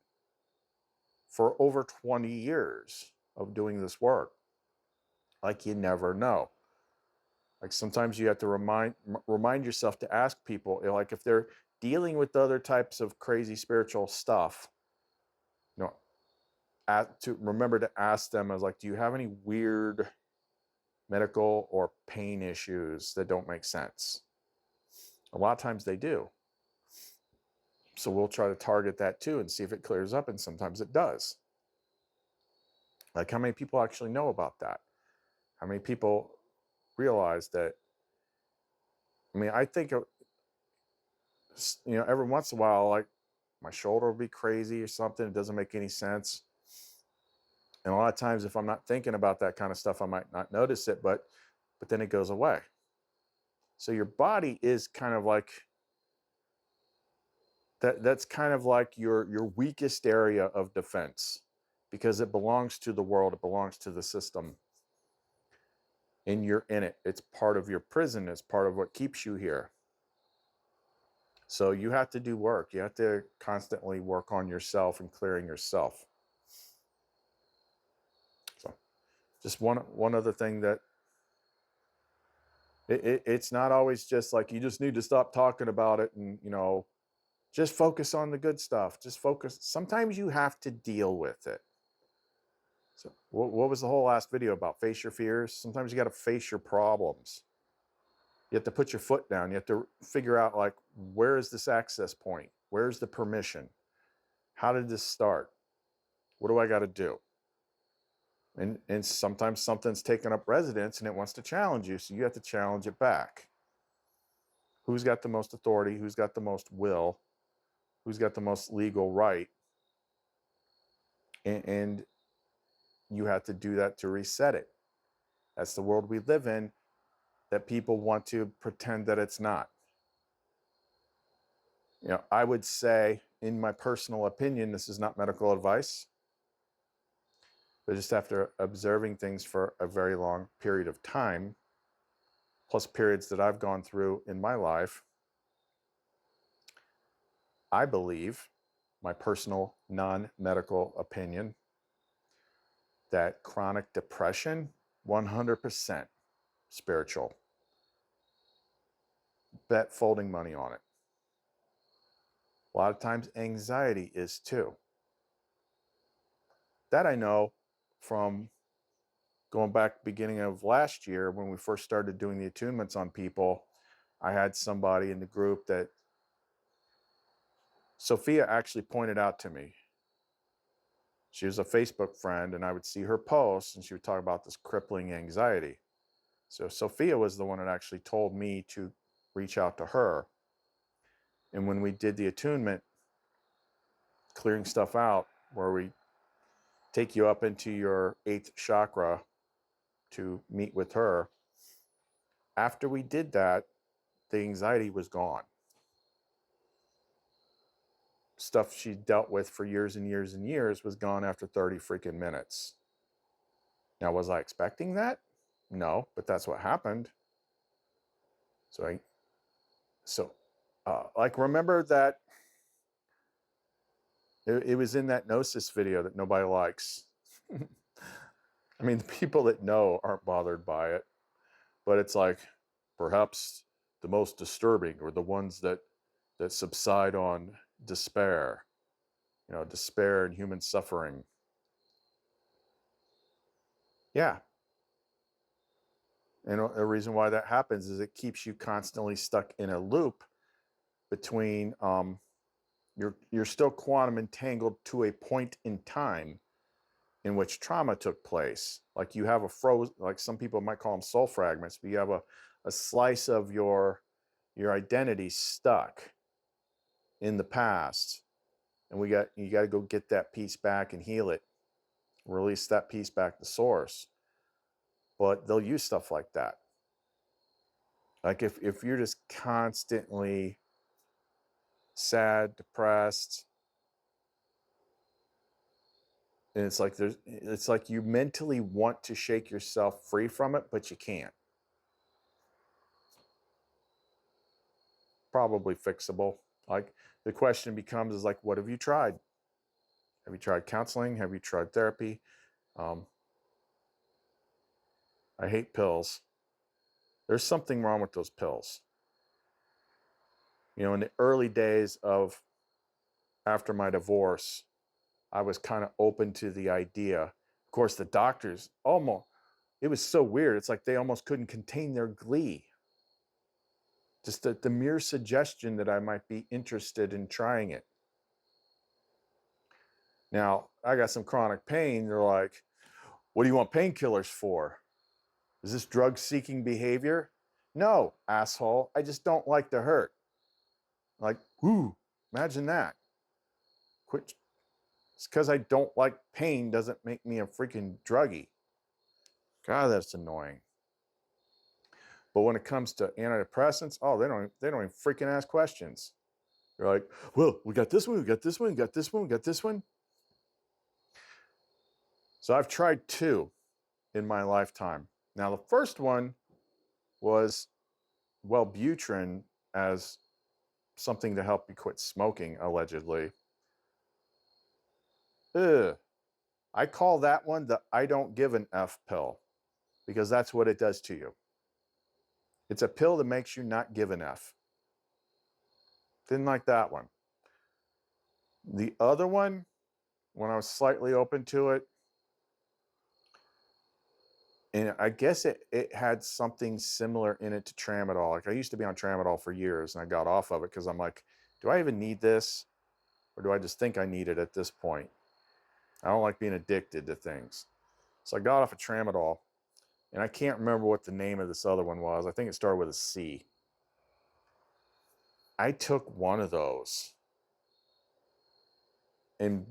for over 20 years of doing this work. Like, you never know. Like, sometimes you have to remind yourself to ask people, like, if they're dealing with other types of crazy spiritual stuff, you know, to remember to ask them, as like, do you have any weird medical or pain issues that don't make sense? A lot of times they do. So we'll try to target that too and see if it clears up, and sometimes it does. Like, how many people actually know about that? How many people realize that? I mean, I think, every once in a while, like, my shoulder will be crazy or something. It doesn't make any sense. And a lot of times, if I'm not thinking about that kind of stuff, I might not notice it, but then it goes away. So your body is kind of like that. That's kind of like your weakest area of defense, because it belongs to the world. It belongs to the system. And you're in it. It's part of your prison. It's part of what keeps you here. So you have to do work. You have to constantly work on yourself and clearing yourself. So just one other thing, that it's not always just like, you just need to stop talking about it and, just focus on the good stuff. Just focus. Sometimes you have to deal with it. So what was the whole last video about? Face your fears. Sometimes you got to face your problems. You have to put your foot down. You have to figure out, like, where is this access point? Where's the permission? How did this start? What do I got to do? And sometimes something's taken up residence and it wants to challenge you, so you have to challenge it back. Who's got the most authority? Who's got the most will? Who's got the most legal right? And you have to do that to reset it. That's the world we live in, that people want to pretend that it's not. I would say, in my personal opinion, this is not medical advice, but just after observing things for a very long period of time, plus periods that I've gone through in my life, I believe, my personal non-medical opinion, that chronic depression, 100% spiritual. Bet folding money on it. A lot of times anxiety is too. That I know from going back beginning of last year, when we first started doing the attunements on people. I had somebody in the group that Sophia actually pointed out to me. She was a Facebook friend, and I would see her posts, and she would talk about this crippling anxiety. So Sophia was the one that actually told me to reach out to her. And when we did the attunement clearing stuff out, where we take you up into your 8th chakra to meet with her. After we did that, the anxiety was gone. Stuff she dealt with for years and years and years was gone after 30 freaking minutes. Now, was I expecting that? No, but that's what happened. So like, remember that it was in that Gnosis video that nobody likes. I mean, the people that know aren't bothered by it, but it's like perhaps the most disturbing, or the ones that subside on despair, despair and human suffering. Yeah. And a reason why that happens is it keeps you constantly stuck in a loop between, you're still quantum entangled to a point in time in which trauma took place. Like, you have like some people might call them soul fragments, but you have a slice of your identity stuck in the past. And you got to go get that piece back and heal it, release that piece back to source. But they'll use stuff like that. Like, if you're just constantly sad, depressed, and it's like you mentally want to shake yourself free from it, but you can't. Probably fixable. Like, the question becomes is like, what have you tried? Have you tried counseling? Have you tried therapy? I hate pills. There's something wrong with those pills. In the early days after my divorce, I was kind of open to the idea. Of course, the doctors it was so weird. It's like they almost couldn't contain their glee. Just the mere suggestion that I might be interested in trying it. Now, I got some chronic pain. They're like, what do you want painkillers for? Is this drug-seeking behavior? No, asshole. I just don't like to hurt. Like, whoo, imagine that. Quit. It's because I don't like pain doesn't make me a freaking druggie. God, that's annoying. But when it comes to antidepressants, they don't even freaking ask questions. They're like, well, we got this one, we got this one, we got this one, we got this one. So I've tried 2 in my lifetime. Now, the first one was Wellbutrin, as something to help you quit smoking, allegedly. Ugh. I call that one the I don't give an F pill, because that's what it does to you. It's a pill that makes you not give an F. Didn't like that one. The other one, when I was slightly open to it, and I guess it had something similar in it to tramadol. Like, I used to be on tramadol for years, and I got off of it because I'm like, do I even need this? Or do I just think I need it at this point? I don't like being addicted to things. So I got off of tramadol, and I can't remember what the name of this other one was. I think it started with a C. I took one of those, and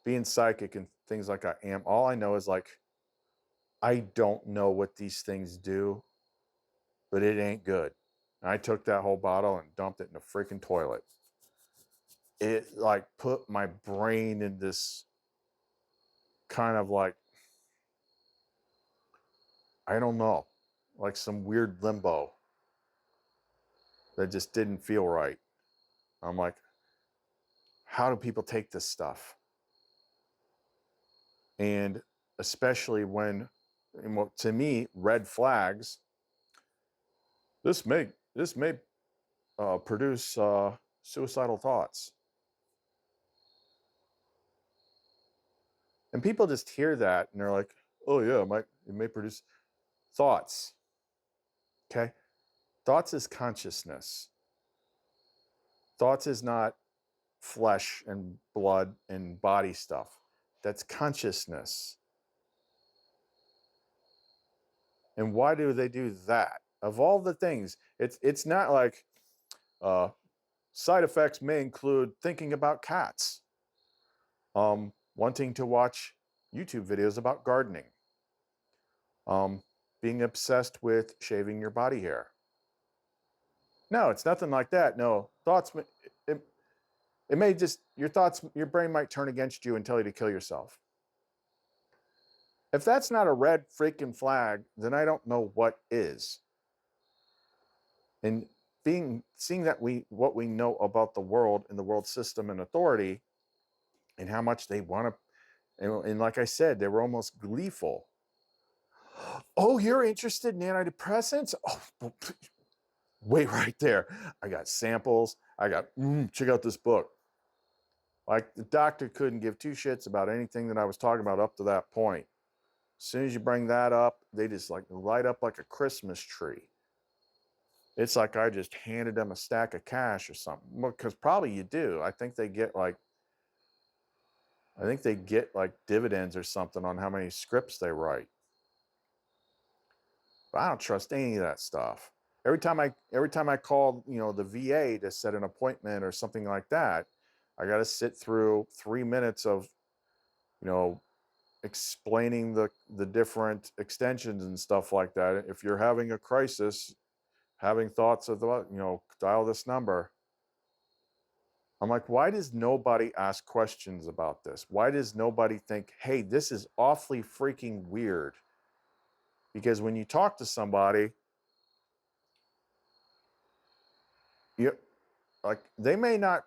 being psychic and things like I am, all I know is, like, I don't know what these things do, but it ain't good. And I took that whole bottle and dumped it in the freaking toilet. It, like, put my brain in this kind of, like, I don't know, like some weird limbo that just didn't feel right. I'm like, how do people take this stuff? And especially when, to me, red flags. This may produce suicidal thoughts. And people just hear that and they're like, oh yeah, it may produce thoughts. Okay? Thoughts is consciousness. Thoughts is not flesh and blood and body stuff. That's consciousness. And why do they do that? Of all the things, it's not like side effects may include thinking about cats. wanting to watch YouTube videos about gardening, being obsessed with shaving your body hair. No, it's nothing like that. No, thoughts, it, it may just, your thoughts, your brain might turn against you and tell you to kill yourself. If that's not a red freaking flag, then I don't know what is. And seeing that what we know about the world and the world system and authority and how much they want to, and like I said, they were almost gleeful. Oh, you're interested in antidepressants? Oh, wait right there. I got samples. I got, check out this book. Like the doctor couldn't give two shits about anything that I was talking about up to that point. As soon as you bring that up, they just like light up like a Christmas tree. It's like I just handed them a stack of cash or something. Well, because probably you do. I think they get like dividends or something on how many scripts they write. But I don't trust any of that stuff. Every time I call, the VA to set an appointment or something like that, I got to sit through 3 minutes of, explaining the different extensions and stuff like that. If you're having a crisis, having thoughts of dial this number. I'm like, why does nobody ask questions about this? Why does nobody think, hey, this is awfully freaking weird? Because when you talk to somebody, they may not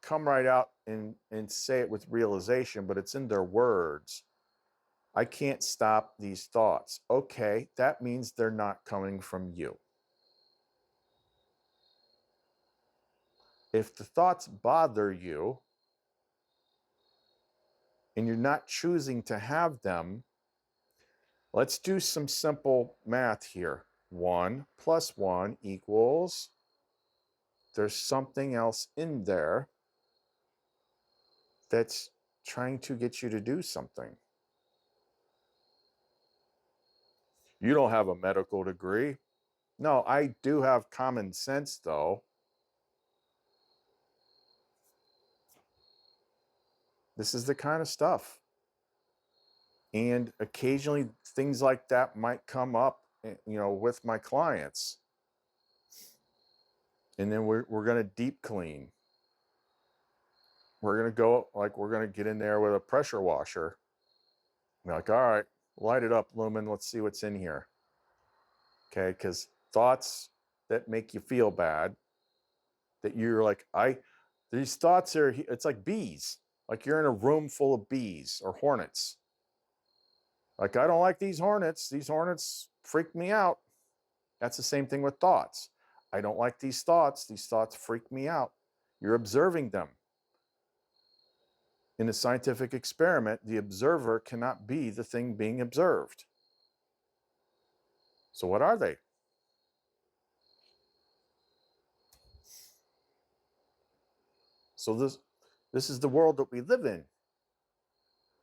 come right out and say it with realization, but it's in their words. I can't stop these thoughts. Okay, that means they're not coming from you. If the thoughts bother you and you're not choosing to have them, let's do some simple math here. 1 + 1 equals, there's something else in there that's trying to get you to do something. You don't have a medical degree. No, I do have common sense, though. This is the kind of stuff. And occasionally things like that might come up, with my clients. And then we're going to deep clean. We're going to get in there with a pressure washer. We're like, all right, light it up, Lumen. Let's see what's in here. Okay, because thoughts that make you feel bad, that you're like, these thoughts are, it's like bees. Like you're in a room full of bees or hornets. Like, I don't like these hornets. These hornets freak me out. That's the same thing with thoughts. I don't like these thoughts. These thoughts freak me out. You're observing them. In a scientific experiment, the observer cannot be the thing being observed. So what are they? So this is the world that we live in.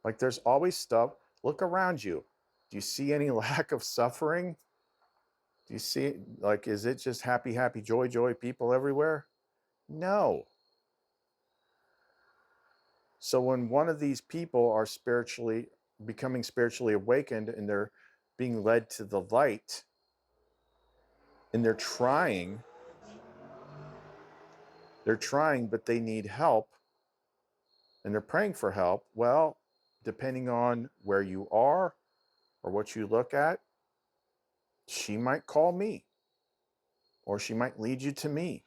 Like there's always stuff. Look around you. Do you see any lack of suffering? Do you see, like, is it just happy, happy, joy, joy people everywhere? No. So when one of these people are becoming spiritually awakened and they're being led to the light and they're trying, but they need help and they're praying for help. Well, depending on where you are or what you look at, she might call me or she might lead you to me.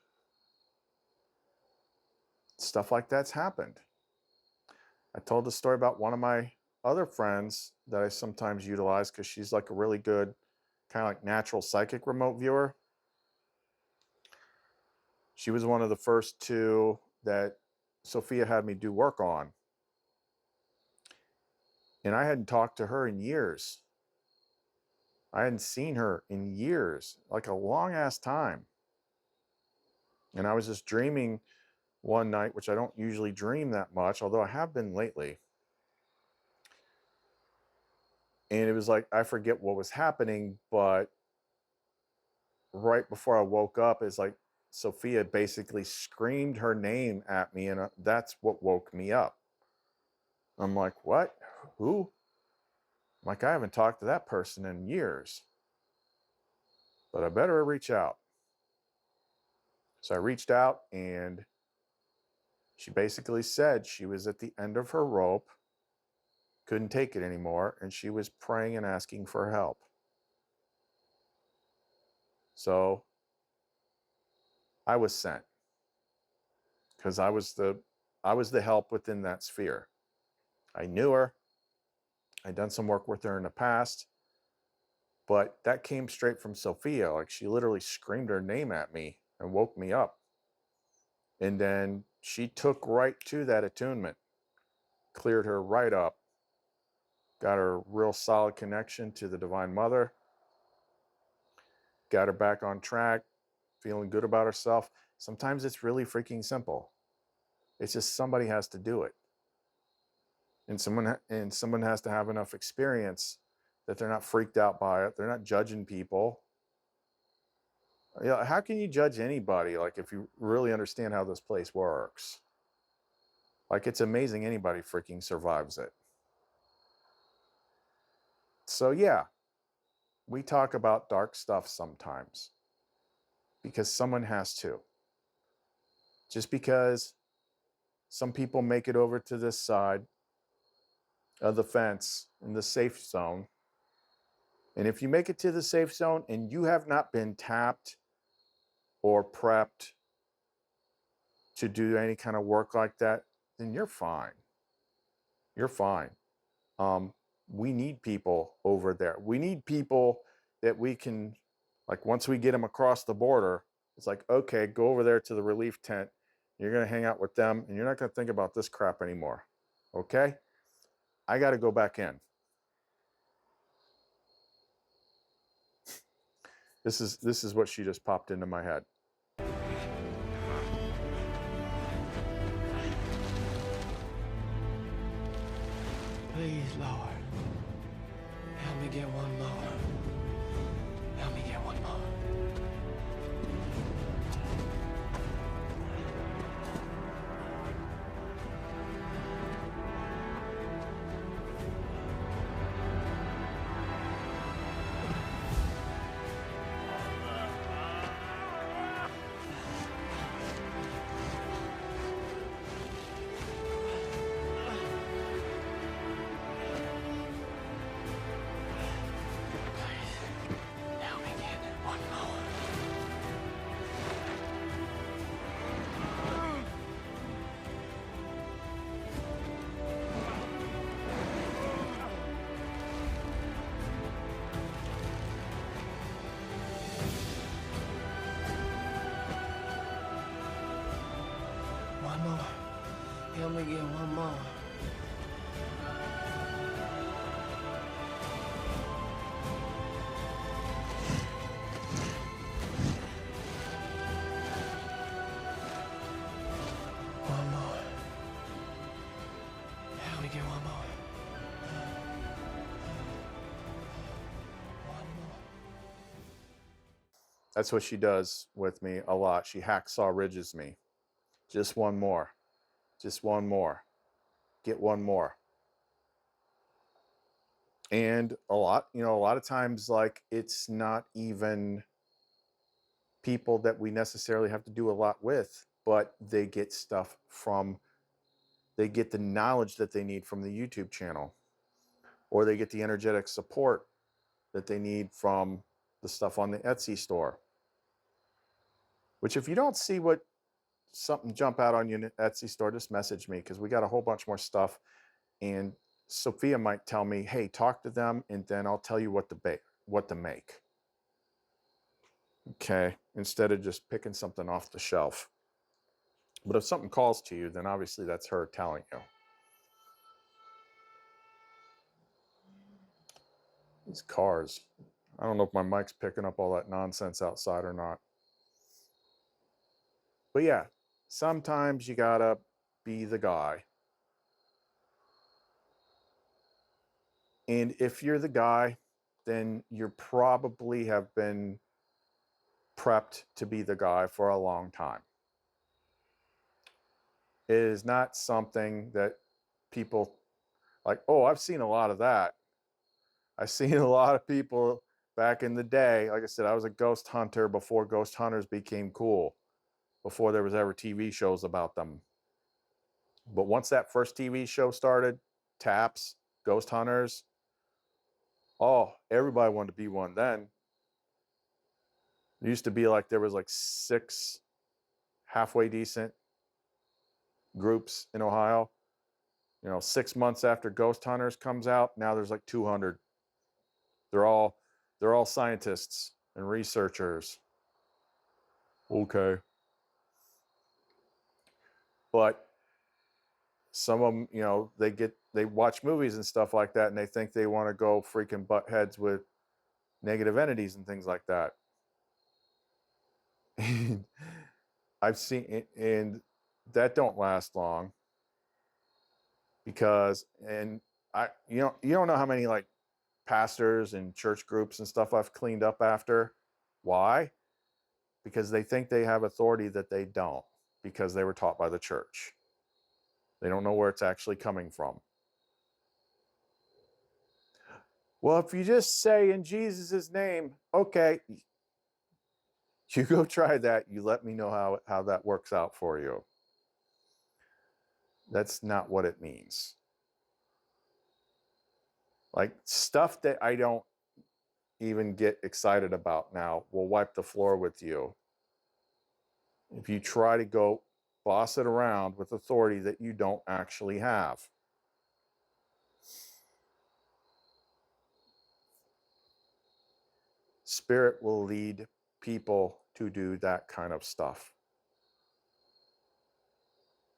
Stuff like that's happened. I told the story about one of my other friends that I sometimes utilize because she's like a really good kind of like natural psychic remote viewer. She was one of the first two that Sophia had me do work on. And I hadn't talked to her in years. I hadn't seen her in years, like a long ass time. And I was just dreaming one night, which I don't usually dream that much, although I have been lately. And it was like, I forget what was happening, but right before I woke up, it's like Sophia basically screamed her name at me, and that's what woke me up. I'm like, what? Who? I'm like, I haven't talked to that person in years, but I better reach out. So I reached out, and she basically said she was at the end of her rope, couldn't take it anymore, and she was praying and asking for help. So I was sent, because I was the help within that sphere. I knew her. I'd done some work with her in the past, but that came straight from Sophia. Like, she literally screamed her name at me and woke me up. And then she took right to that attunement, cleared her right up, got her real solid connection to the Divine Mother, got her back on track, feeling good about herself. Sometimes it's really freaking simple. It's just somebody has to do it. And someone has to have enough experience that they're not freaked out by it. They're not judging people. How can you judge anybody, like, if you really understand how this place works? Like, it's amazing anybody freaking survives it. So yeah, we talk about dark stuff sometimes because someone has to. Just because some people make it over to this side of the fence in the safe zone, and if you make it to the safe zone and you have not been tapped or prepped to do any kind of work like that, then you're fine. You're fine. We need people over there. We need people that we can, like, once we get them across the border, it's like, okay, go over there to the relief tent. You're going to hang out with them, and you're not going to think about this crap anymore. Okay? I got to go back in. This is what she just popped into my head. Please, Lord, help me get one more. Help me get one more. One more. Help me get one more. One more. Help me get one more. One more. That's what she does with me a lot. She hacksaw ridges me. Just one more. Just one more. Get one more. And a lot of times, like, it's not even people that we necessarily have to do a lot with, but they get they get the knowledge that they need from the YouTube channel, or they get the energetic support that they need from the stuff on the Etsy store. Which, if you don't see something jump out on you in the Etsy store, just message me, because we got a whole bunch more stuff. And Sophia might tell me, hey, talk to them, and then I'll tell you what to make. Okay, instead of just picking something off the shelf. But if something calls to you, then obviously that's her telling you. These cars. I don't know if my mic's picking up all that nonsense outside or not. But yeah, sometimes you gotta be the guy. And if you're the guy, then you probably have been prepped to be the guy for a long time. It is not something that people Like, oh, I've seen a lot of that. I've seen a lot of people back in the day. Like I said, I was a ghost hunter before ghost hunters became cool, before there was ever TV shows about them. But once that first TV show started, Taps, Ghost Hunters, oh, everybody wanted to be one then. It used to be like there was like 6 halfway decent groups in Ohio. 6 months after Ghost Hunters comes out, now there's like 200. They're all scientists and researchers. Okay. But some of them, they watch movies and stuff like that, and they think they want to go freaking butt heads with negative entities and things like that. I've seen it, and that don't last long, because, and you don't know how many like pastors and church groups and stuff I've cleaned up after. Why? Because they think they have authority that they don't, because they were taught by the church. They don't know where it's actually coming from. Well, if you just say in Jesus' name, okay, you go try that. You let me know how that works out for you. That's not what it means. Like, stuff that I don't even get excited about now will wipe the floor with you if you try to go boss it around with authority that you don't actually have. Spirit will lead people to do that kind of stuff.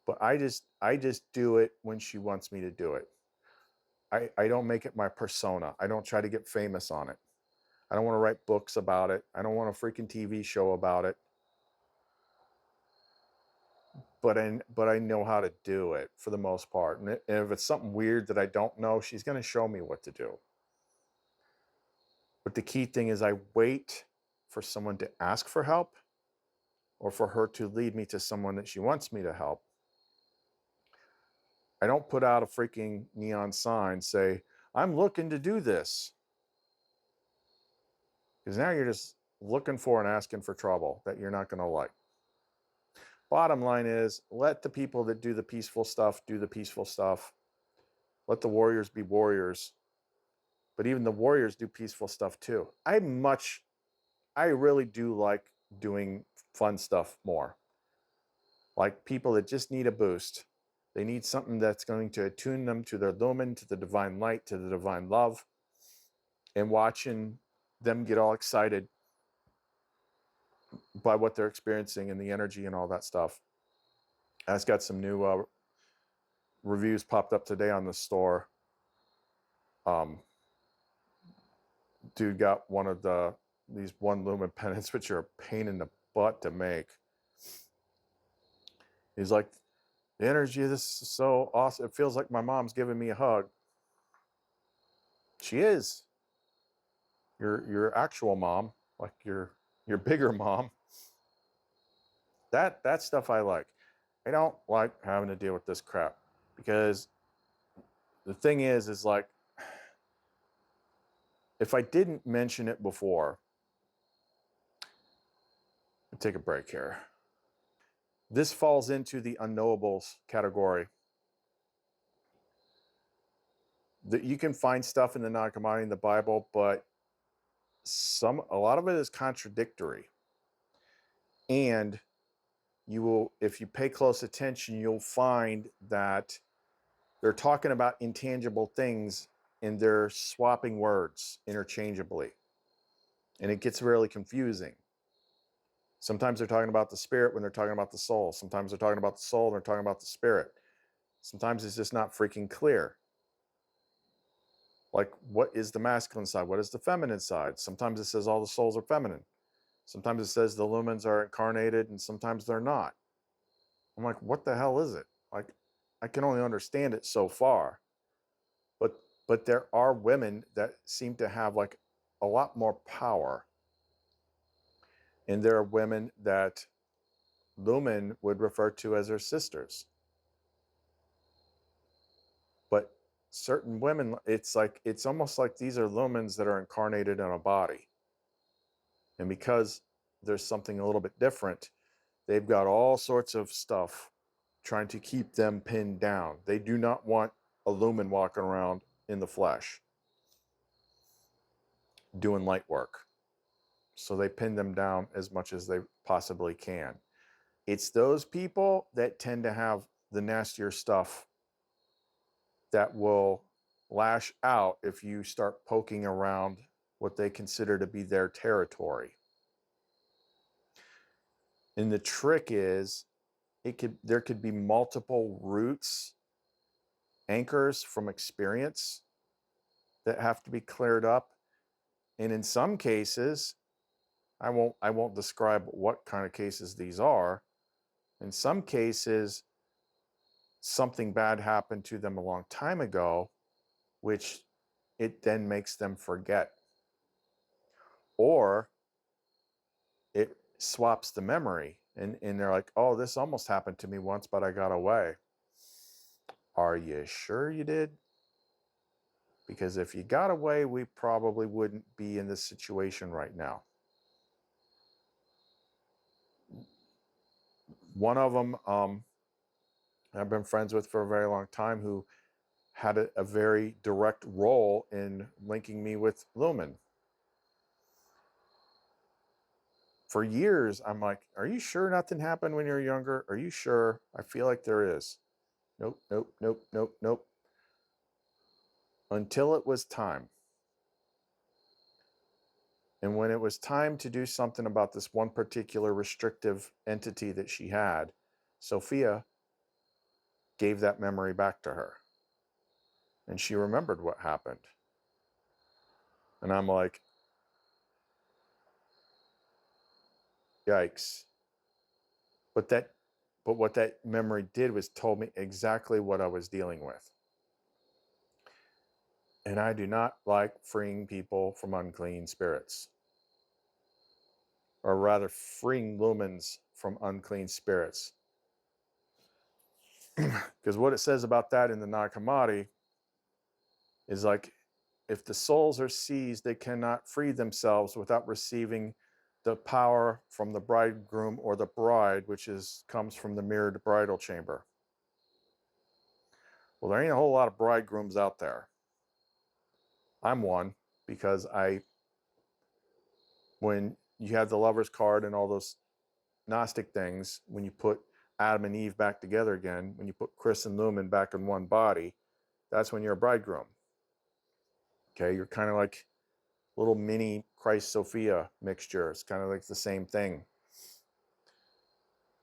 But I just do it when she wants me to do it. I don't make it my persona. I don't try to get famous on it. I don't want to write books about it. I don't want a freaking TV show about it. But I know how to do it for the most part. And if it's something weird that I don't know, she's going to show me what to do. But the key thing is, I wait for someone to ask for help, or for her to lead me to someone that she wants me to help. I don't put out a freaking neon sign, say, I'm looking to do this. Because now you're just looking for and asking for trouble that you're not going to like. Bottom line is, let the people that do the peaceful stuff do the peaceful stuff. Let the warriors be warriors. But even the warriors do peaceful stuff too. I really do like doing fun stuff more. Like people that just need a boost. They need something that's going to attune them to their lumen, to the divine light, to the divine love. And watching them get all excited by what they're experiencing and the energy and all that stuff. I just got some new reviews popped up today on the store. Dude got one of these one lumen pendants, which are a pain in the butt to make. He's like, the energy of this is so awesome. It feels like my mom's giving me a hug. She is. Your actual mom, like your bigger mom. That stuff I like. I don't like having to deal with this crap, because the thing is like, if I didn't mention it before, I'll take a break here. This falls into the unknowables category. That you can find stuff in the non-commodity in the Bible, but a lot of it is contradictory. And you will, if you pay close attention, you'll find that they're talking about intangible things and they're swapping words interchangeably. And it gets really confusing. Sometimes they're talking about the spirit when they're talking about the soul. Sometimes they're talking about the soul and they're talking about the spirit. Sometimes it's just not freaking clear. Like, what is the masculine side? What is the feminine side? Sometimes it says all the souls are feminine. Sometimes it says the lumens are incarnated, and sometimes they're not. I'm like, what the hell is it? Like, I can only understand it so far. But there are women that seem to have like a lot more power. And there are women that lumen would refer to as their sisters. But certain women, it's almost like these are lumens that are incarnated in a body. And because there's something a little bit different, they've got all sorts of stuff trying to keep them pinned down. They do not want a lumen walking around in the flesh doing light work. So they pin them down as much as they possibly can. It's those people that tend to have the nastier stuff that will lash out if you start poking around what they consider to be their territory. And the trick is there could be multiple roots, anchors from experience that have to be cleared up. And in some cases, I won't describe what kind of cases these are. In some cases, something bad happened to them a long time ago, which it then makes them forget. Or it swaps the memory and they're like, oh, this almost happened to me once, but I got away. Are you sure you did? Because if you got away, we probably wouldn't be in this situation right now. One of them, I've been friends with for a very long time, who had a very direct role in linking me with Lumen. For years, I'm like, are you sure nothing happened when you were younger? Are you sure? I feel like there is. Nope, nope, nope, nope, nope. Until it was time. And when it was time to do something about this one particular restrictive entity that she had, Sophia gave that memory back to her. And she remembered what happened. And I'm like, yikes. But what that memory did was told me exactly what I was dealing with. And I do not like freeing people from unclean spirits. Or rather, freeing lumens from unclean spirits. Because what it says about that in the Nag Hammadi is like, if the souls are seized, they cannot free themselves without receiving the power from the bridegroom or the bride, which comes from the mirrored bridal chamber. Well, there ain't a whole lot of bridegrooms out there. I'm one, because when you have the lover's card and all those Gnostic things, when you put Adam and Eve back together again, when you put Chris and Lumen back in one body, that's when you're a bridegroom. Okay, you're kind of like little mini Christ Sophia mixture. It's kind of like the same thing.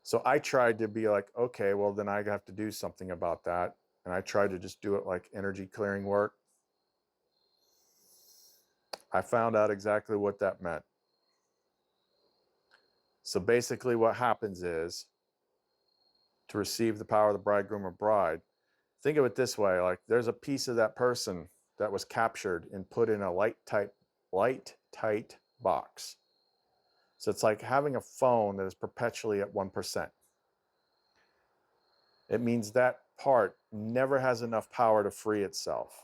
So I tried to be like, okay, well, then I have to do something about that. And I tried to just do it like energy clearing work. I found out exactly what that meant. So basically what happens is, to receive the power of the bridegroom or bride, think of it this way, like there's a piece of that person that was captured and put in a light tight box. So it's like having a phone that is perpetually at 1%. It means that part never has enough power to free itself.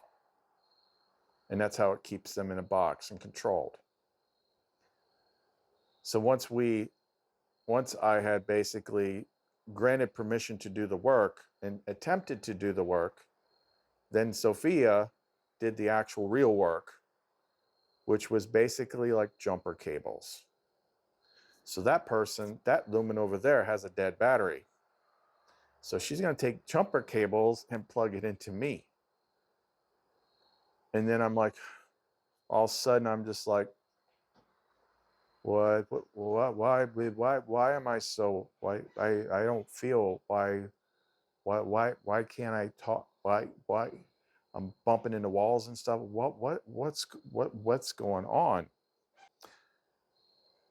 And that's how it keeps them in a box and controlled. So once I had basically granted permission to do the work and attempted to do the work, then Sophia did the actual real work, which was basically like jumper cables. So that person, that lumen over there, has a dead battery. So she's going to take jumper cables and plug it into me. And then I'm like, all of a sudden, I'm just like, why am I so, I don't feel, why can't I talk? Why I'm bumping into walls and stuff? What's going on?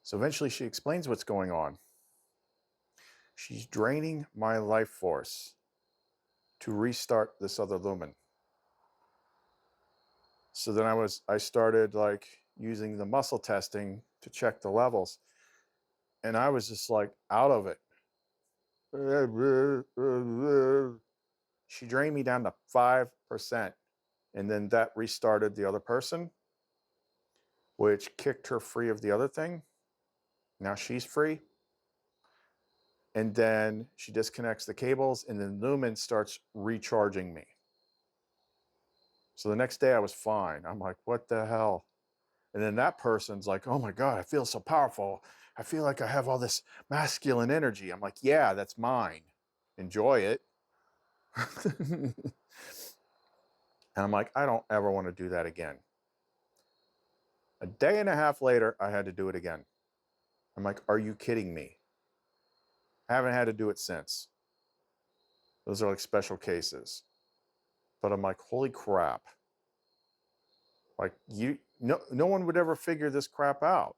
So eventually she explains what's going on. She's draining my life force to restart this other lumen. So then I started like using the muscle testing to check the levels. And I was just like out of it. She drained me down to 5%. And then that restarted the other person, which kicked her free of the other thing. Now she's free. And then she disconnects the cables, and then Lumen starts recharging me. So the next day I was fine. I'm like, what the hell? And then that person's like, oh my God, I feel so powerful. I feel like I have all this masculine energy. I'm like, yeah, that's mine. Enjoy it. And I'm like, I don't ever want to do that again. A day and a half later, I had to do it again. I'm like, are you kidding me? I haven't had to do it since. Those are like special cases. But I'm like, holy crap. Like no one would ever figure this crap out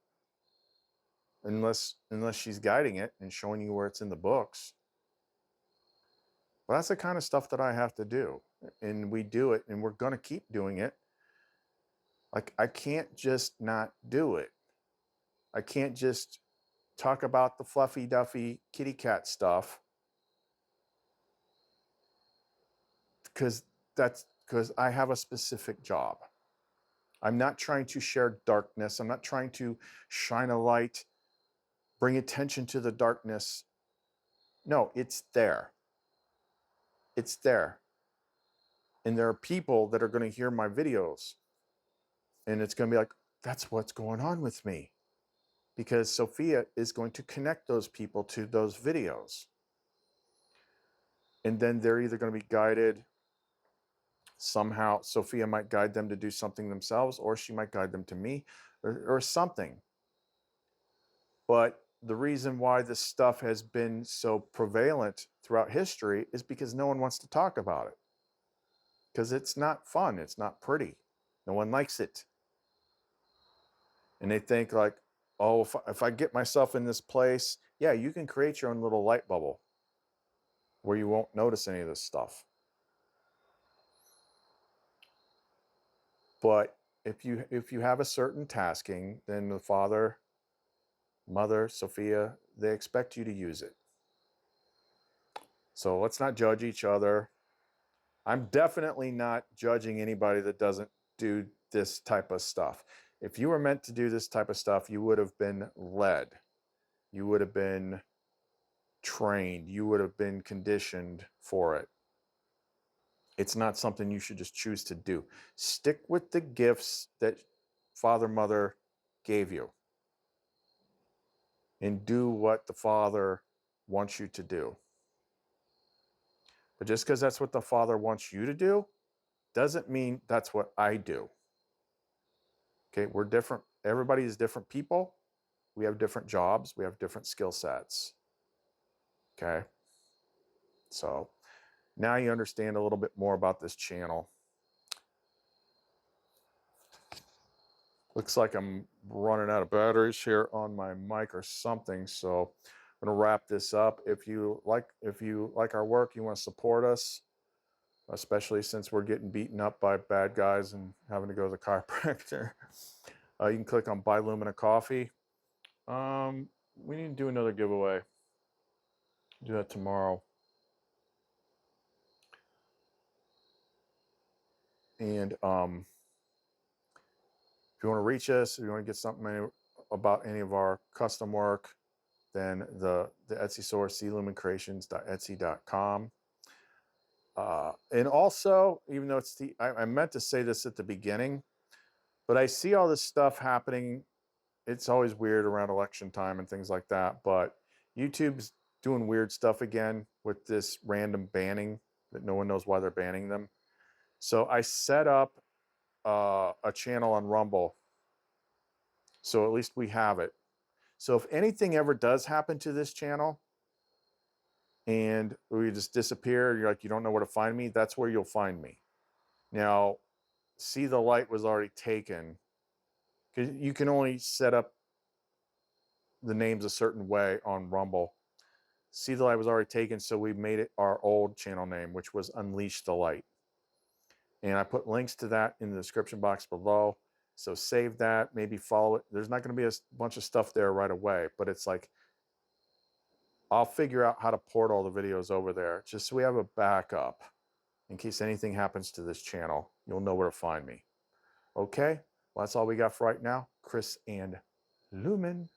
unless she's guiding it and showing you where it's in the books. But that's the kind of stuff that I have to do. And we do it, and we're going to keep doing it. Like, I can't just not do it. I can't just talk about the fluffy duffy kitty cat stuff because I have a specific job. I'm not trying to share darkness. I'm not trying to shine a light, bring attention to the darkness. No, it's there. It's there. And there are people that are going to hear my videos, and it's going to be like, that's what's going on with me. Because Sophia is going to connect those people to those videos. And then they're either going to be guided somehow. Sophia might guide them to do something themselves, or she might guide them to me or something. But the reason why this stuff has been so prevalent throughout history is because no one wants to talk about it. Because it's not fun. It's not pretty. No one likes it. And they think like, oh, if I get myself in this place, yeah, you can create your own little light bubble where you won't notice any of this stuff. But if you have a certain tasking, then the father, mother, Sophia, they expect you to use it. So let's not judge each other. I'm definitely not judging anybody that doesn't do this type of stuff. If you were meant to do this type of stuff, you would have been led. You would have been trained. You would have been conditioned for it. It's not something you should just choose to do. Stick with the gifts that father, mother gave you, and do what the father wants you to do. But just because that's what the father wants you to do doesn't mean that's what I do. Okay, we're different. Everybody is different people. We have different jobs. We have different skill sets. Okay, so now you understand a little bit more about this channel. Looks like I'm running out of batteries here on my mic or something, so I'm going to wrap this up. If you like our work, you want to support us, especially since we're getting beaten up by bad guys and having to go to the chiropractor. You can click on Buy Lumina Coffee. We need to do another giveaway. Do that tomorrow. And if you want to reach us, if you want to get something about any of our custom work, then the Etsy source, clumencreations.etsy.com. And also, even though it's I meant to say this at the beginning, but I see all this stuff happening. It's always weird around election time and things like that. But YouTube's doing weird stuff again with this random banning that no one knows why they're banning them. So I set up a channel on Rumble. So at least we have it. So if anything ever does happen to this channel and we just disappear, you're like, you don't know where to find me, that's where you'll find me. Now, see the light was already taken because you can only set up the names a certain way on Rumble. See the light was already taken, so we made it our old channel name, which was Unleash the Light. And I put links to that in the description box below. So save that, maybe follow it. There's not going to be a bunch of stuff there right away, but it's like, I'll figure out how to port all the videos over there just so we have a backup in case anything happens to this channel. you'll know where to find me. Okay, well, that's all we got for right now. Chris and Lumen,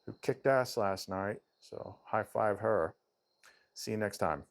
who kicked ass last night. So high five her. See you next time.